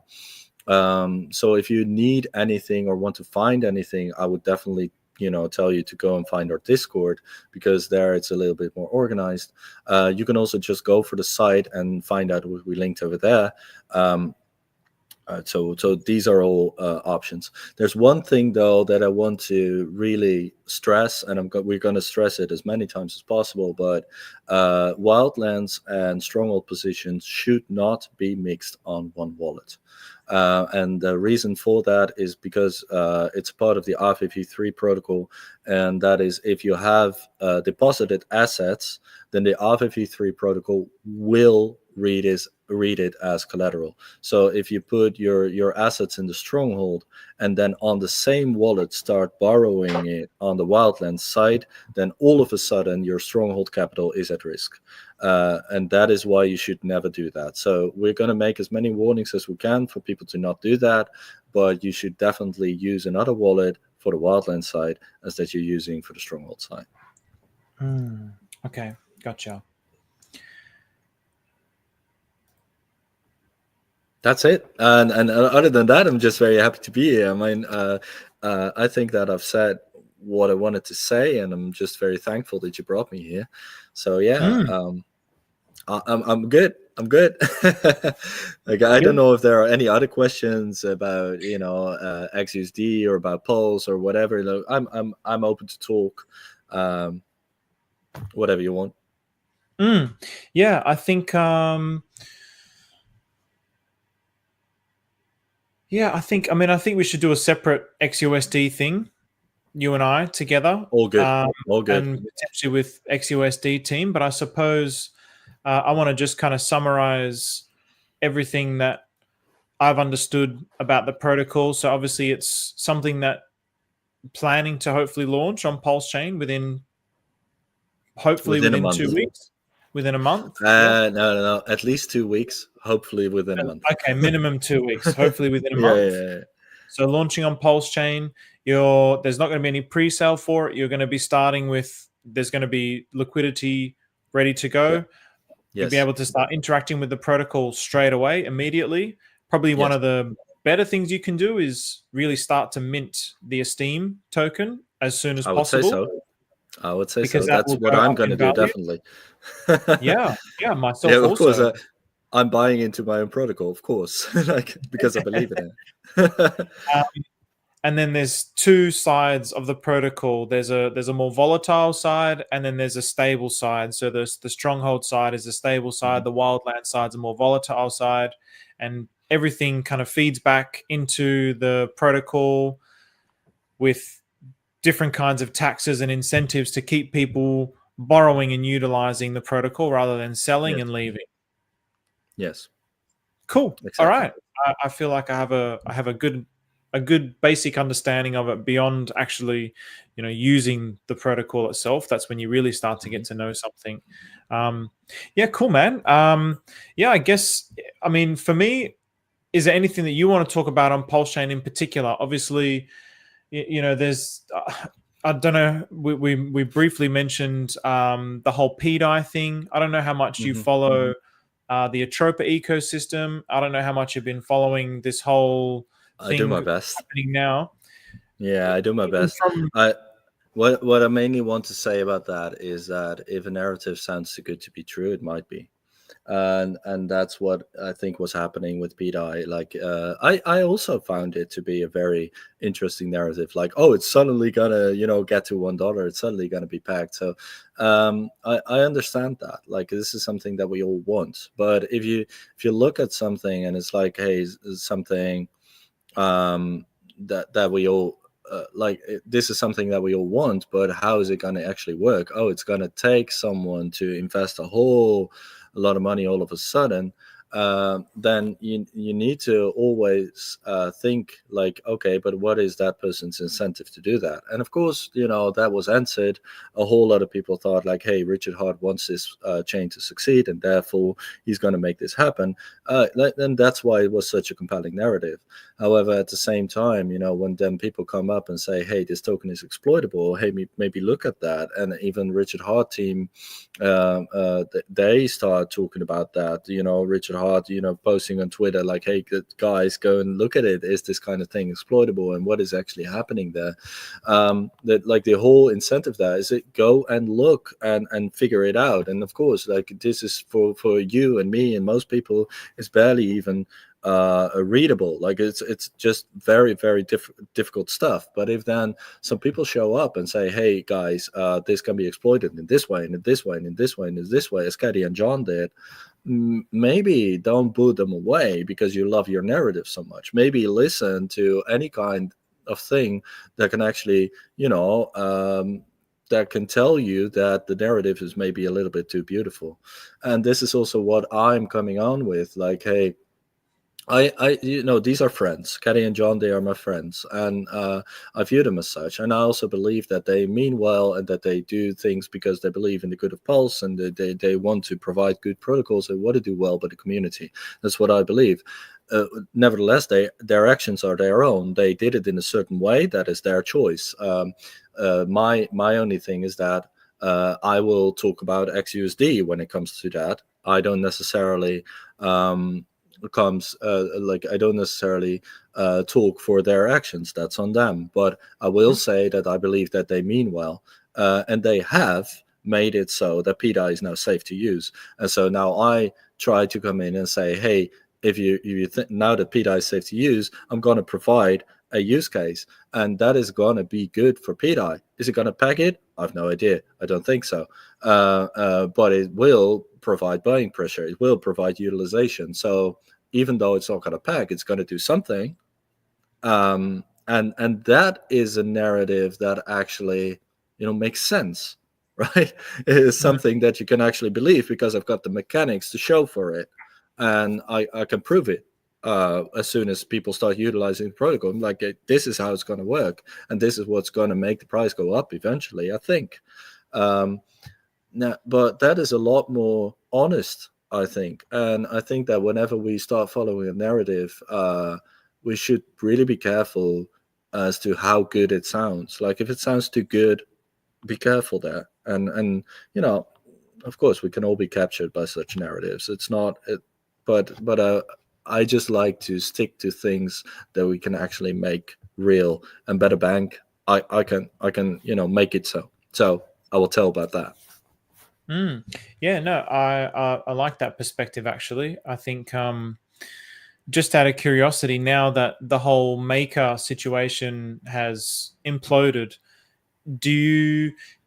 So if you need anything or want to find anything, I would definitely tell you to go and find our Discord, because there it's a little bit more organized. You can also just go for the site and find out what we linked over there. So these are all options. There's one thing, though, that I want to really stress, and we're going to stress it as many times as possible, but Wildlands and Stronghold positions should not be mixed on one wallet. And the reason for that is because it's part of the Aave v3 protocol, and that is, if you have deposited assets, then the Aave v3 protocol will read it as collateral. So if you put your assets in the Stronghold and then on the same wallet start borrowing it on the Wildlands side, then all of a sudden your Stronghold capital is at risk. And that is why you should never do that. So we're going to make as many warnings as we can for people to not do that, but you should definitely use another wallet for the Wildlands side as that you're using for the Stronghold side. Okay, gotcha. That's it. And other than that, I'm just very happy to be here. I mean, I think that I've said what I wanted to say, and I'm just very thankful that you brought me here. So yeah, I'm good. I'm good. Like, I don't know if there are any other questions about XUSD or about Pulse or whatever. Look, I'm open to talk. Whatever you want. Yeah, I think. I think we should do a separate XUSD thing, you and I together. All good. All good. And potentially with XUSD team. But I suppose I want to just kind of summarize everything that I've understood about the protocol. So obviously it's something that planning to hopefully launch on Pulsechain within 2 weeks. Within a month? No. At least 2 weeks. Hopefully within a month. Okay, minimum 2 weeks. Hopefully within a Yeah, month. yeah. So launching on Pulsechain, there's not going to be any pre-sale for it. You're going to be starting with, there's going to be liquidity ready to go. Yeah. You'll Yes. be able to start interacting with the protocol straight away, immediately. Probably one Yes. of the better things you can do is really start to mint the Esteem token as soon as I would say possible. so. I would say Because so. that That's will what go I'm up going to in do, value. definitely. Yeah, myself Yeah, of also. course. I'm buying into my own protocol, of course, like because I believe in it. And then there's two sides of the protocol. There's a more volatile side, and then there's a stable side. So the Stronghold side is the stable side. The Wildlands side's a more volatile side, and everything kind of feeds back into the protocol with different kinds of taxes and incentives to keep people borrowing and utilizing the protocol rather than selling Yes. and leaving. Yes. Cool. Exactly. All right. I feel like I have a good basic understanding of it beyond actually, using the protocol itself. That's when you really start to get to know something. Yeah, cool, man. Yeah, I guess. I mean, for me, is there anything that you want to talk about on Pulsechain in particular? Obviously, there's. I don't know. We briefly mentioned the whole pDAI thing. I don't know how much you follow the ATROPA ecosystem. I don't know how much you've been following this whole thing I do my best. happening now. Yeah, I do my best. What I mainly want to say about that is that if a narrative sounds too good to be true, it might be. And that's what I think was happening with pDAI. Like I also found it to be a very interesting narrative. Like, oh, it's suddenly gonna get to $1. It's suddenly gonna be packed. So I understand that. Like, this is something that we all want. But if you look at something and it's like, hey, something that we all this is something that we all want, but how is it going to actually work? Oh, it's going to take someone to invest a lot of money all of a sudden. Then you need to always think like, okay, but what is that person's incentive to do that? And of course, that was answered. A whole lot of people thought like, hey, Richard Hart wants this chain to succeed, and therefore he's going to make this happen. And that's why it was such a compelling narrative. However, at the same time, when then people come up and say, hey, this token is exploitable, hey, maybe look at that. And even Richard Hart team, they start talking about that. Richard Hart, posting on Twitter like, hey, guys, go and look at it. Is this kind of thing exploitable, and what is actually happening there? That like the whole incentive there is it go and look and figure it out. And of course, like, this is for you and me and most people, it's barely even readable. Like, it's just very, very difficult stuff. But if then some people show up and say, hey guys, this can be exploited in this way and in this way and in this way and in this way, as Caddy and John did, maybe don't boo them away because you love your narrative so much. Maybe listen to any kind of thing that can actually that can tell you that the narrative is maybe a little bit too beautiful. And this is also what I'm coming on with, like, hey, I these are friends. Caddy and John, they are my friends, and I view them as such. And I also believe that they mean well and that they do things because they believe in the good of Pulse, and they want to provide good protocols and want to do well by the community. That's what I believe. Nevertheless, their actions are their own. They did it in a certain way. That is their choice. My only thing is that I will talk about XUSD when it comes to that. I don't necessarily. I don't necessarily talk for their actions. That's on them. But I will say that I believe that they mean well, and they have made it so that pDAI is now safe to use. And so now I try to come in and say, hey, if you think now that pDAI is safe to use, I'm going to provide a use case, and that is going to be good for pDAI. Is it going to pack it? I have no idea. I don't think so. But it will provide buying pressure. It will provide utilization. So even though it's not going to pack, it's going to do something. And that is a narrative that actually, makes sense, right? It is something that you can actually believe because I've got the mechanics to show for it, and I can prove it. As soon as people start utilizing the protocol, I'm like, this is how it's going to work, and this is what's going to make the price go up eventually, I think. Now, but that is a lot more honest, I think. And I think that whenever we start following a narrative, we should really be careful as to how good it sounds. Like if it sounds too good, be careful there. And of course, we can all be captured by such narratives. It's not, but I just like to stick to things that we can actually make real. And BetterBank, I can make it so. So I will tell about that. Yeah, no, I like that perspective. Actually, I think just out of curiosity, now that the whole maker situation has imploded,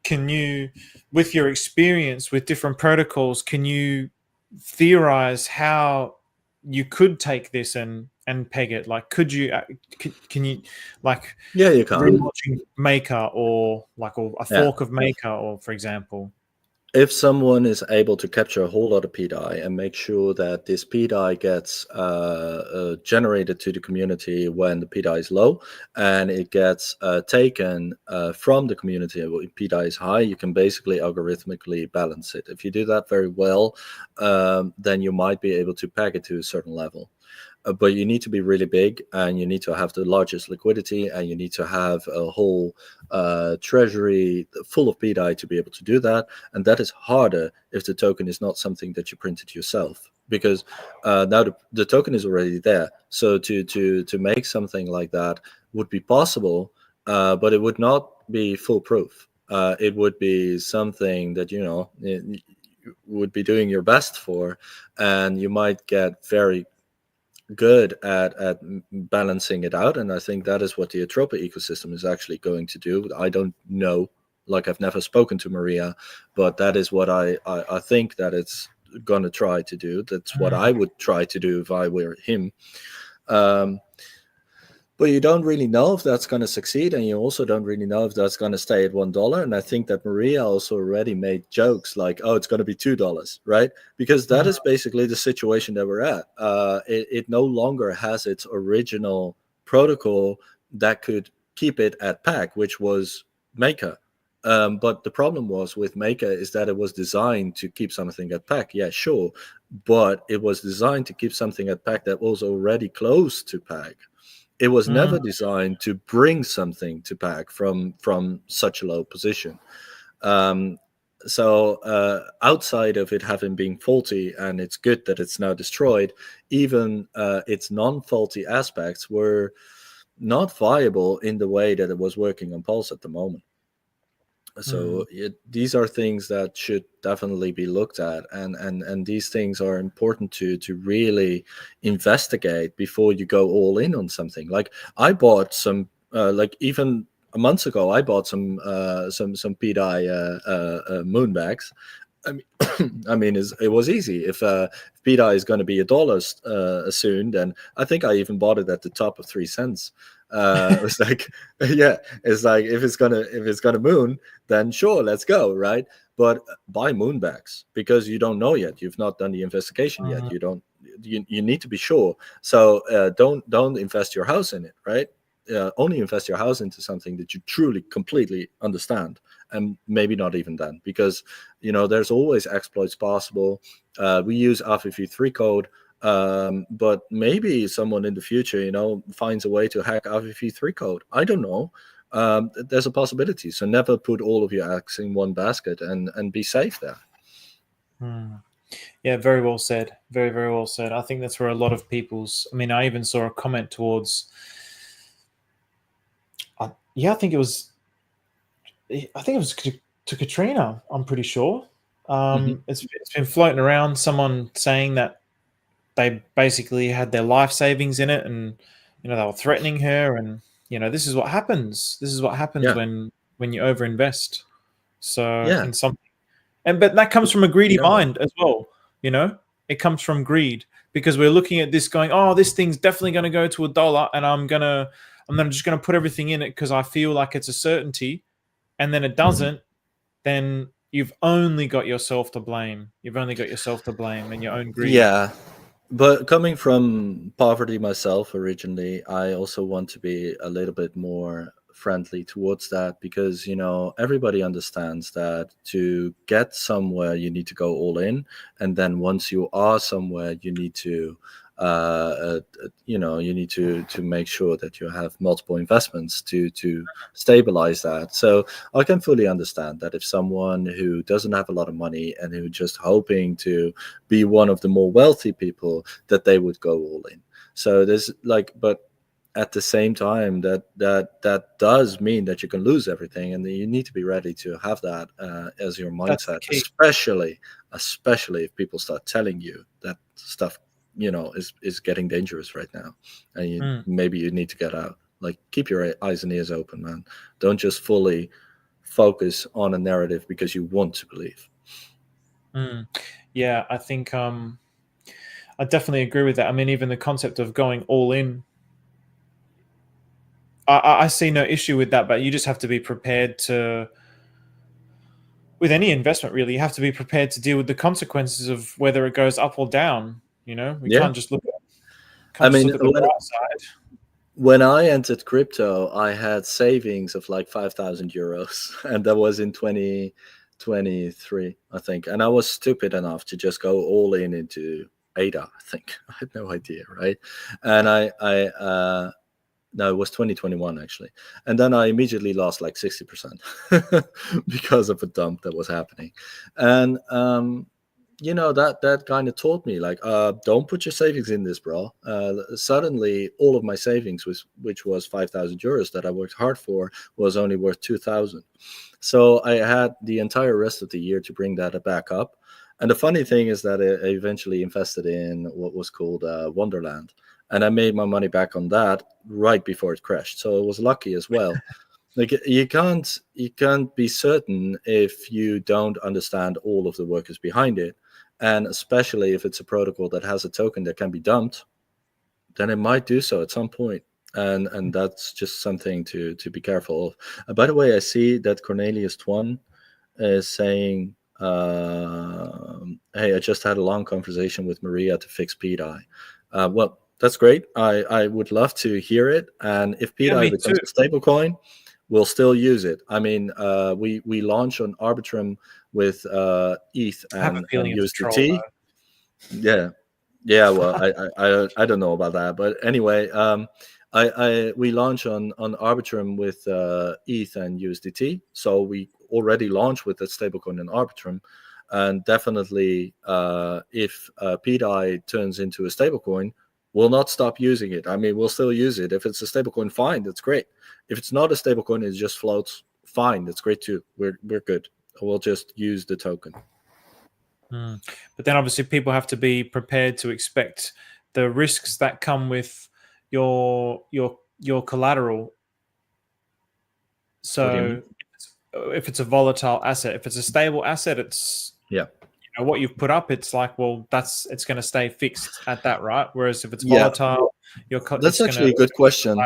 can you, with your experience with different protocols, can you theorize how you could take this and peg it? Like, could you can you, like, Yeah, you can. relaunching maker, or a fork of maker, or for example? If someone is able to capture a whole lot of pDAI and make sure that this pDAI gets generated to the community when the pDAI is low, and it gets taken from the community when pDAI is high, you can basically algorithmically balance it. If you do that very well, then you might be able to peg it to a certain level. But you need to be really big, and you need to have the largest liquidity, and you need to have a whole treasury full of pDAI to be able to do that. And that is harder if the token is not something that you printed yourself, because now the token is already there. So to make something like that would be possible, but it would not be foolproof. It would be something that you would be doing your best for, and you might get very good at balancing it out. And I think that is what the ATROPA ecosystem is actually going to do. I don't know, like I've never spoken to Maria, but that is what I think that it's going to try to do. That's what I would try to do if I were him. But you don't really know if that's going to succeed, and you also don't really know if that's going to stay at $1. And I think that Maria also already made jokes like, "Oh, it's going to be $2," right? Because that is basically the situation that we're at. It no longer has its original protocol that could keep it at peg, which was Maker. But the problem was with Maker is that it was designed to keep something at peg. Yeah, sure, but it was designed to keep something at peg that was already close to peg. It was never designed to bring something to peg from such a low position. So outside of it having been faulty, and it's good that it's now destroyed, even its non-faulty aspects were not viable in the way that it was working on Pulse at the moment. So these are things that should definitely be looked at, and these things are important to really investigate before you go all in on something. Like I bought some, like even a month ago, I bought some pDAI moonbags. I mean, it was easy. If pDAI is going to be $1 soon, then I think I even bought it at the top of 3 cents. It's like, yeah, it's like if it's gonna moon, then sure, let's go, right? But buy moonbags, because you don't know yet. You've not done the investigation yet. You need to be sure. So don't invest your house in it, right? Only invest your house into something that you truly completely understand, and maybe not even then, because there's always exploits possible. We use Aave v3 code, but maybe someone in the future finds a way to hack Aave v3 code. I don't know. There's a possibility. So never put all of your eggs in one basket, and be safe there. Yeah, very well said. Very, very well said. I think that's where a lot of people's. I mean, I even saw a comment towards. I think it was to Katrina. I'm pretty sure. It's been floating around. Someone saying that they basically had their life savings in it, and they were threatening her, and this is what happens. This is what happens when you overinvest. So in something, but that comes from a greedy mind as well. It comes from greed, because we're looking at this going, oh, this thing's definitely going to go to $1, and I'm just gonna put everything in it because I feel like it's a certainty, and then it doesn't. Then you've only got yourself to blame. You've only got yourself to blame, and your own greed. Yeah. But coming from poverty myself originally, I also want to be a little bit more friendly towards that, because everybody understands that to get somewhere you need to go all in, and then once you are somewhere you need to you need to make sure that you have multiple investments to stabilize that. So I can fully understand that if someone who doesn't have a lot of money and who just hoping to be one of the more wealthy people, that they would go all in. So there's but at the same time, that does mean that you can lose everything, and you need to be ready to have that as your mindset, especially if people start telling you that stuff is getting dangerous right now, and maybe you need to get out. Keep your eyes and ears open, man. Don't just fully focus on a narrative because you want to believe. Yeah, I think I definitely agree with that. I mean, even the concept of going all in, I see no issue with that, but you just have to be prepared to, with any investment really, you have to be prepared to deal with the consequences of whether it goes up or down. We can't just look at the bright side. When I entered crypto, I had savings of like 5,000 euros, and that was in 2023, I think. And I was stupid enough to just go all in into ADA, I think. I had no idea, right? And no, it was 2021 actually. And then I immediately lost like 60% because of a dump that was happening. And that kind of taught me, don't put your savings in this, bro. Suddenly all of my savings, which was 5,000 euros that I worked hard for, was only worth 2,000. So I had the entire rest of the year to bring that back up. And the funny thing is that I eventually invested in what was called Wonderland, and I made my money back on that right before it crashed. So it was lucky as well. You can't be certain if you don't understand all of the workers behind it. And especially if it's a protocol that has a token that can be dumped, then it might do so at some point. And that's just something to be careful of. By the way, I see that Cornelius Twan is saying, hey, I just had a long conversation with Maria to fix pDAI. Well, that's great. I would love to hear it. And if pDAI becomes a stablecoin, we'll still use it. I mean, we launch on Arbitrum with ETH and USDT. Yeah. Well, I don't know about that, but anyway, we launch on Arbitrum with ETH and USDT. So we already launched with that stablecoin in Arbitrum, and definitely if pDAI turns into a stablecoin, we'll not stop using it. I mean, we'll still use it. If it's a stablecoin, fine, that's great. If it's not a stablecoin, it just floats, fine, that's great too. We're good. We'll just use the token. But then obviously people have to be prepared to expect the risks that come with your collateral. So if it's a volatile asset, if it's a stable asset, it's what you've put up, it's like, well, it's going to stay fixed at that, right? Whereas if it's volatile, that's actually a good question.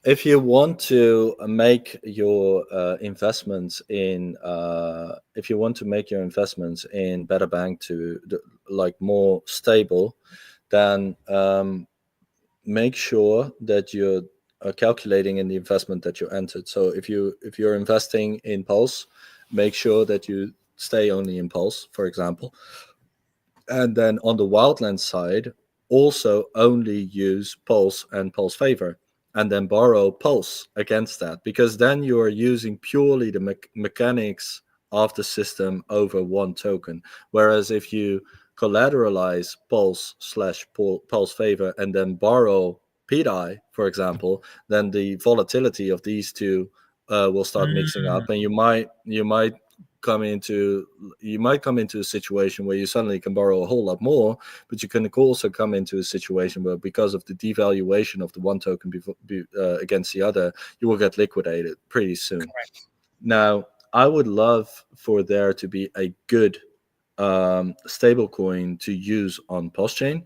If you want to make your investments in, BetterBank to more stable, then make sure that you're calculating in the investment that you entered. So if you're investing in Pulse, make sure that you stay only in Pulse, for example. And then on the Wildlands side, also only use Pulse and Pulse Favor, and then borrow Pulse against that, because then you are using purely the mechanics of the system over one token. Whereas if you collateralize Pulse/Pulse Favor and then borrow pDAI, for example, then the volatility of these two will start mixing up, and you might come into a situation where you suddenly can borrow a whole lot more, but you can also come into a situation where, because of the devaluation of the one token against the other, you will get liquidated pretty soon. Correct. Now, I would love for there to be a good stablecoin to use on Pulsechain,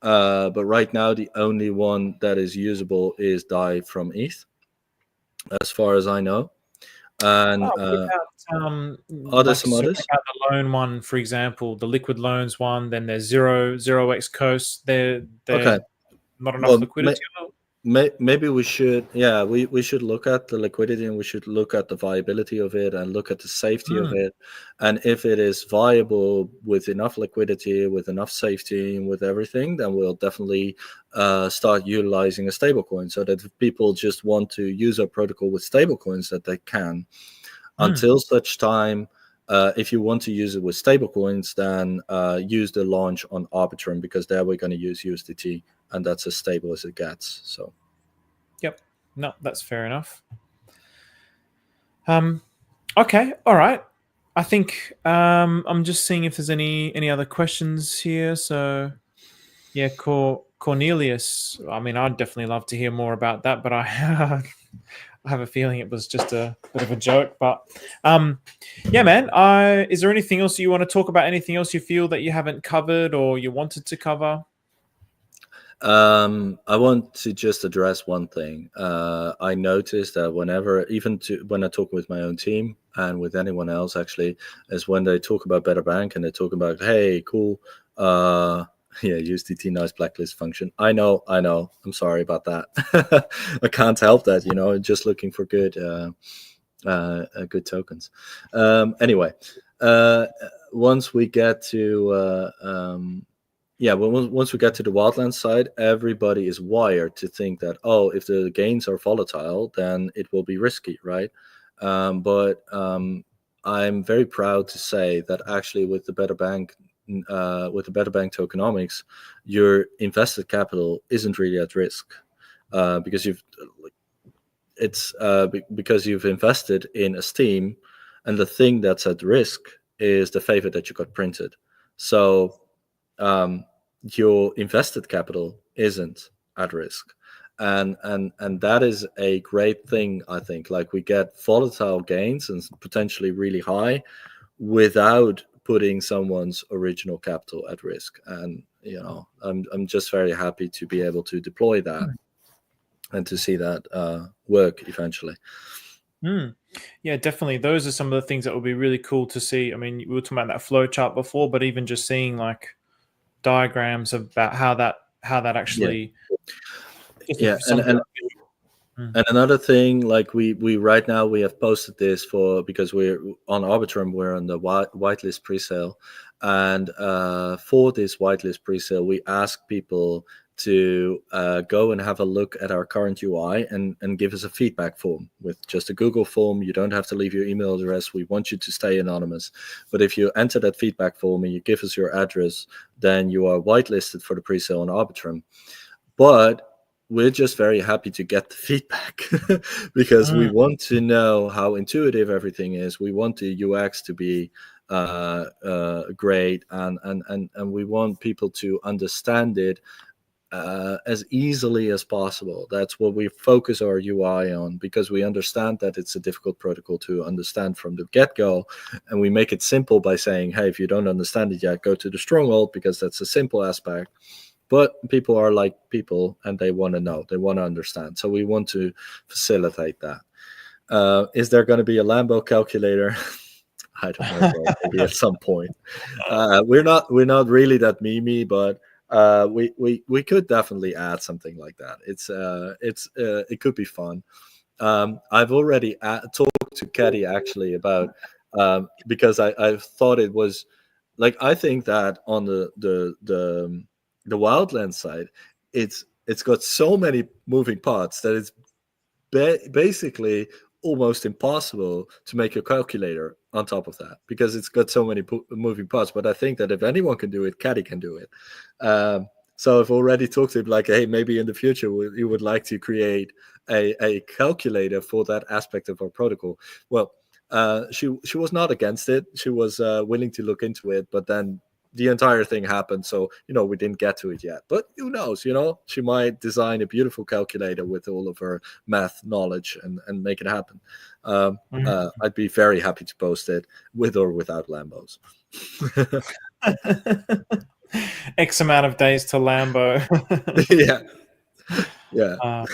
but right now the only one that is usable is DAI from ETH, as far as I know. And others? About the loan one, for example, the liquid loans one, then there's 0x Coast. They're not enough liquidity. Maybe we should, yeah, we should look at the liquidity, and we should look at the viability of it, and look at the safety of it. And if it is viable with enough liquidity, with enough safety, and with everything, then we'll definitely start utilizing a stablecoin, so that if people just want to use our protocol with stablecoins, that they can. Until such time, if you want to use it with stablecoins, then use the launch on Arbitrum, because there we're going to use USDT, and that's as stable as it gets. So, yep, no, that's fair enough. Okay, all right. I think I'm just seeing if there's any other questions here. So, yeah, Cornelius. I mean, I'd definitely love to hear more about that, but I have a feeling it was just a bit of a joke. But yeah, man. Is there anything else you want to talk about? Anything else you feel that you haven't covered or you wanted to cover? I want to just address one thing. I noticed that whenever, when I talk with my own team and with anyone else, actually, is when they talk about BetterBank and they talk about, hey, cool, yeah, USDT nice blacklist function. I know. I'm sorry about that. I can't help that. Just looking for good tokens. Anyway, once we get to once we get to the Wildlands side, everybody is wired to think that, if the gains are volatile, then it will be risky, right? But I'm very proud to say that actually with the BetterBank tokenomics, your invested capital isn't really at risk, because you've invested in Esteem, and the thing that's at risk is the favor that you got printed. So your invested capital isn't at risk, and that is a great thing. I think, like, we get volatile gains and potentially really high without putting someone's original capital at risk. And I'm just very happy to be able to deploy that and to see that work eventually. Yeah, definitely. Those are some of the things that would be really cool to see. I mean, we were talking about that flow chart before, but even just seeing like diagrams about how that actually. And another thing, like we right now we have posted this because we're on Arbitrum, we're on the whitelist presale, and for this whitelist presale, we ask people to go and have a look at our current UI and give us a feedback form with just a Google form. You don't have to leave your email address. We want you to stay anonymous. But if you enter that feedback form and you give us your address, then you are whitelisted for the presale on Arbitrum. But we're just very happy to get the feedback because we want to know how intuitive everything is. We want the UX to be great, and we want people to understand it as easily as possible. That's what we focus our UI on, because we understand that it's a difficult protocol to understand from the get-go, and we make it simple by saying, hey, if you don't understand it yet, go to the Stronghold, because that's a simple aspect. But people are like people, and they want to know, they want to understand. So we want to facilitate that. Is there going to be a Lambo calculator? I don't know, bro. Maybe at some point. We're not really that memey, but we could definitely add something like that. It could be fun. I've already talked to Caddy actually about because I thought it was like, I think that on the Wildlands side, it's got so many moving parts that it's basically almost impossible to make a calculator on top of that, because it's got so many moving parts. But I think that if anyone can do it, Caddy can do it. So I've already talked to him, like, hey, maybe in the future you would like to create a calculator for that aspect of our protocol. Well, she was not against it. She was willing to look into it, but then the entire thing happened, so we didn't get to it yet. But who knows? She might design a beautiful calculator with all of her math knowledge and make it happen. I'd be very happy to post it with or without Lambos. X amount of days to Lambo. yeah.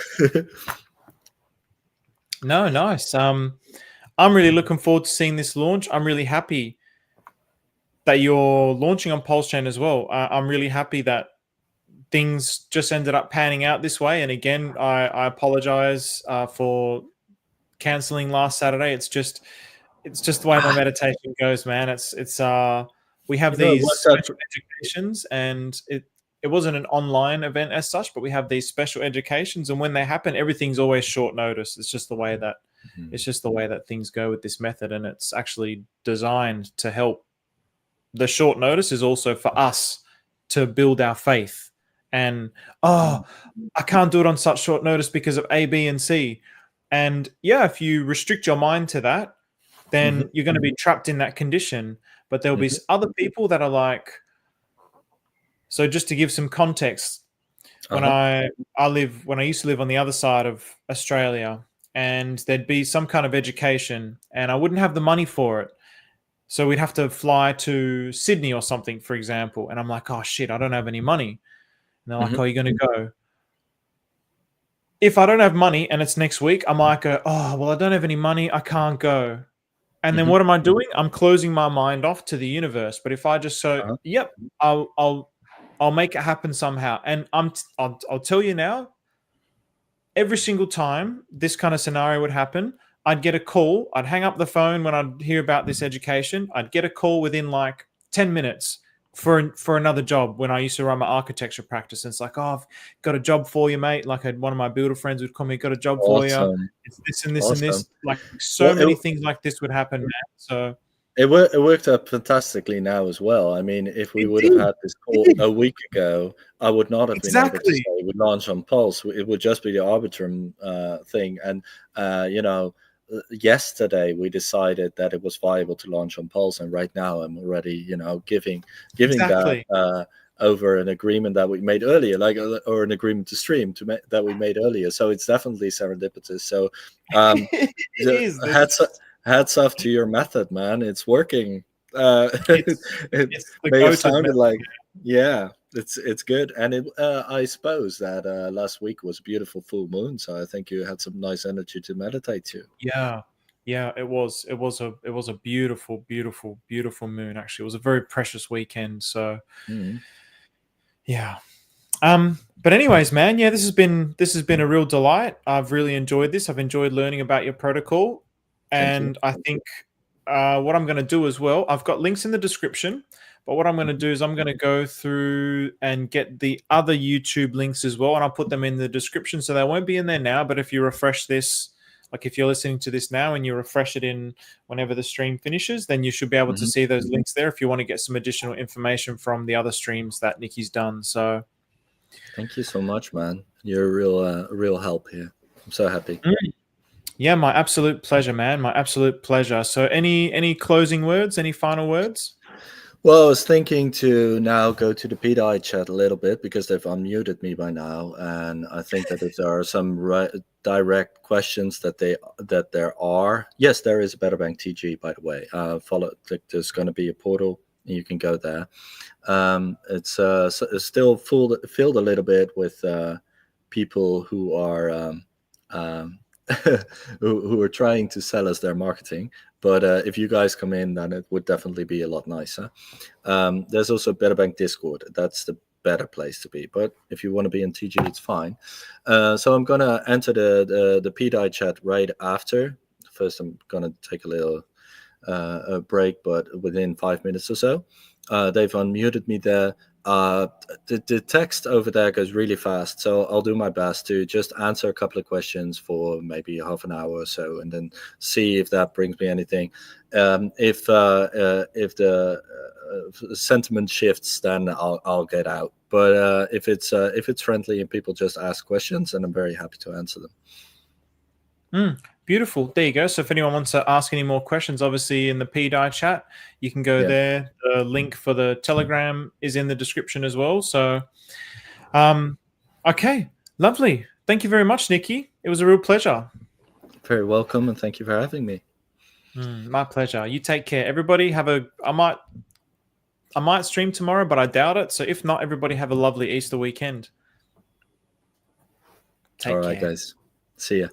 No, nice. I'm really looking forward to seeing this launch. I'm really happy that you're launching on Pulsechain as well. I'm really happy that things just ended up panning out this way. And again, I apologize for canceling last Saturday. It's just the way my meditation goes, man. We have these special educations, and it wasn't an online event as such, but we have these special educations, and when they happen, everything's always short notice. It's just the way that things go with this method, and it's actually designed to help. The short notice is also for us to build our faith. And I can't do it on such short notice because of A, B, and C. And yeah, if you restrict your mind to that, then you're going to be trapped in that condition. But there'll be other people that are like, so just to give some context, when I used to live on the other side of Australia, and there'd be some kind of education, and I wouldn't have the money for it. So we'd have to fly to Sydney or something, for example. And I'm like, oh shit, I don't have any money. And they're like, oh, you're going to go. If I don't have money and it's next week, I might go, oh, well, I don't have any money. I can't go. And then what am I doing? I'm closing my mind off to the universe. But if I just yep, I'll make it happen somehow. And I'll tell you now, every single time this kind of scenario would happen, I'd get a call. I'd hang up the phone when I'd hear about this education. I'd get a call within like 10 minutes for another job when I used to run my architecture practice. And it's like, oh, I've got a job for you, mate. Like one of my builder friends would call me, got a job for you. It's this and this and this. Like many things like this would happen, man. So it worked out fantastically now as well. I mean, if we would have had this call a week ago, I would not have been able to say we launch on Pulse. It would just be the Arbitrum thing. And, yesterday we decided that it was viable to launch on Pulse, and right now I'm already giving that over an agreement that we made earlier, or an agreement to stream that we made earlier. So it's definitely serendipitous. So hats off to your method, man. It's working. It may have sounded like it's good. And I suppose that last week was a beautiful full moon, so I think you had some nice energy to meditate to. Yeah, it was a beautiful moon. Actually, it was a very precious weekend. So yeah. But anyways, man, this has been a real delight. I've really enjoyed this. I've enjoyed learning about your protocol, and I think what I'm going to do as well, I've got links in the description. But what I'm going to do is I'm going to go through and get the other YouTube links as well, and I'll put them in the description. So they won't be in there now, but if you refresh this, like if you're listening to this now and you refresh it in whenever the stream finishes, then you should be able to see those links there if you want to get some additional information from the other streams that Nicky's done. So thank you so much, man. You're a real help here. I'm so happy. Yeah, my absolute pleasure, man. My absolute pleasure. So any closing words, any final words? Well, I was thinking to now go to the pDAI chat a little bit because they've unmuted me by now, and I think that if there are some direct questions that there are, yes, there is a BetterBank TG, by the way. There's going to be a portal, and you can go there. It's still filled a little bit with people who are who are trying to sell us their marketing. But if you guys come in, then it would definitely be a lot nicer. There's also BetterBank Discord. That's the better place to be. But if you want to be in TG, it's fine. So I'm going to enter the pDAI chat right after. First, I'm going to take a little break, but within 5 minutes or so. They've unmuted me there. The text over there goes really fast, so I'll do my best to just answer a couple of questions for maybe half an hour or so, and then see if that brings me anything. If the sentiment shifts, then I'll get out. But if it's friendly and people just ask questions, then I'm very happy to answer them. Beautiful. There you go. So if anyone wants to ask any more questions, obviously in the pDAI chat, you can go there. The link for the Telegram is in the description as well. So, okay, lovely. Thank you very much, Nicky. It was a real pleasure. Very welcome, and thank you for having me. My pleasure. You take care. Everybody I might stream tomorrow, but I doubt it. So if not, everybody have a lovely Easter weekend. All right, guys. See ya.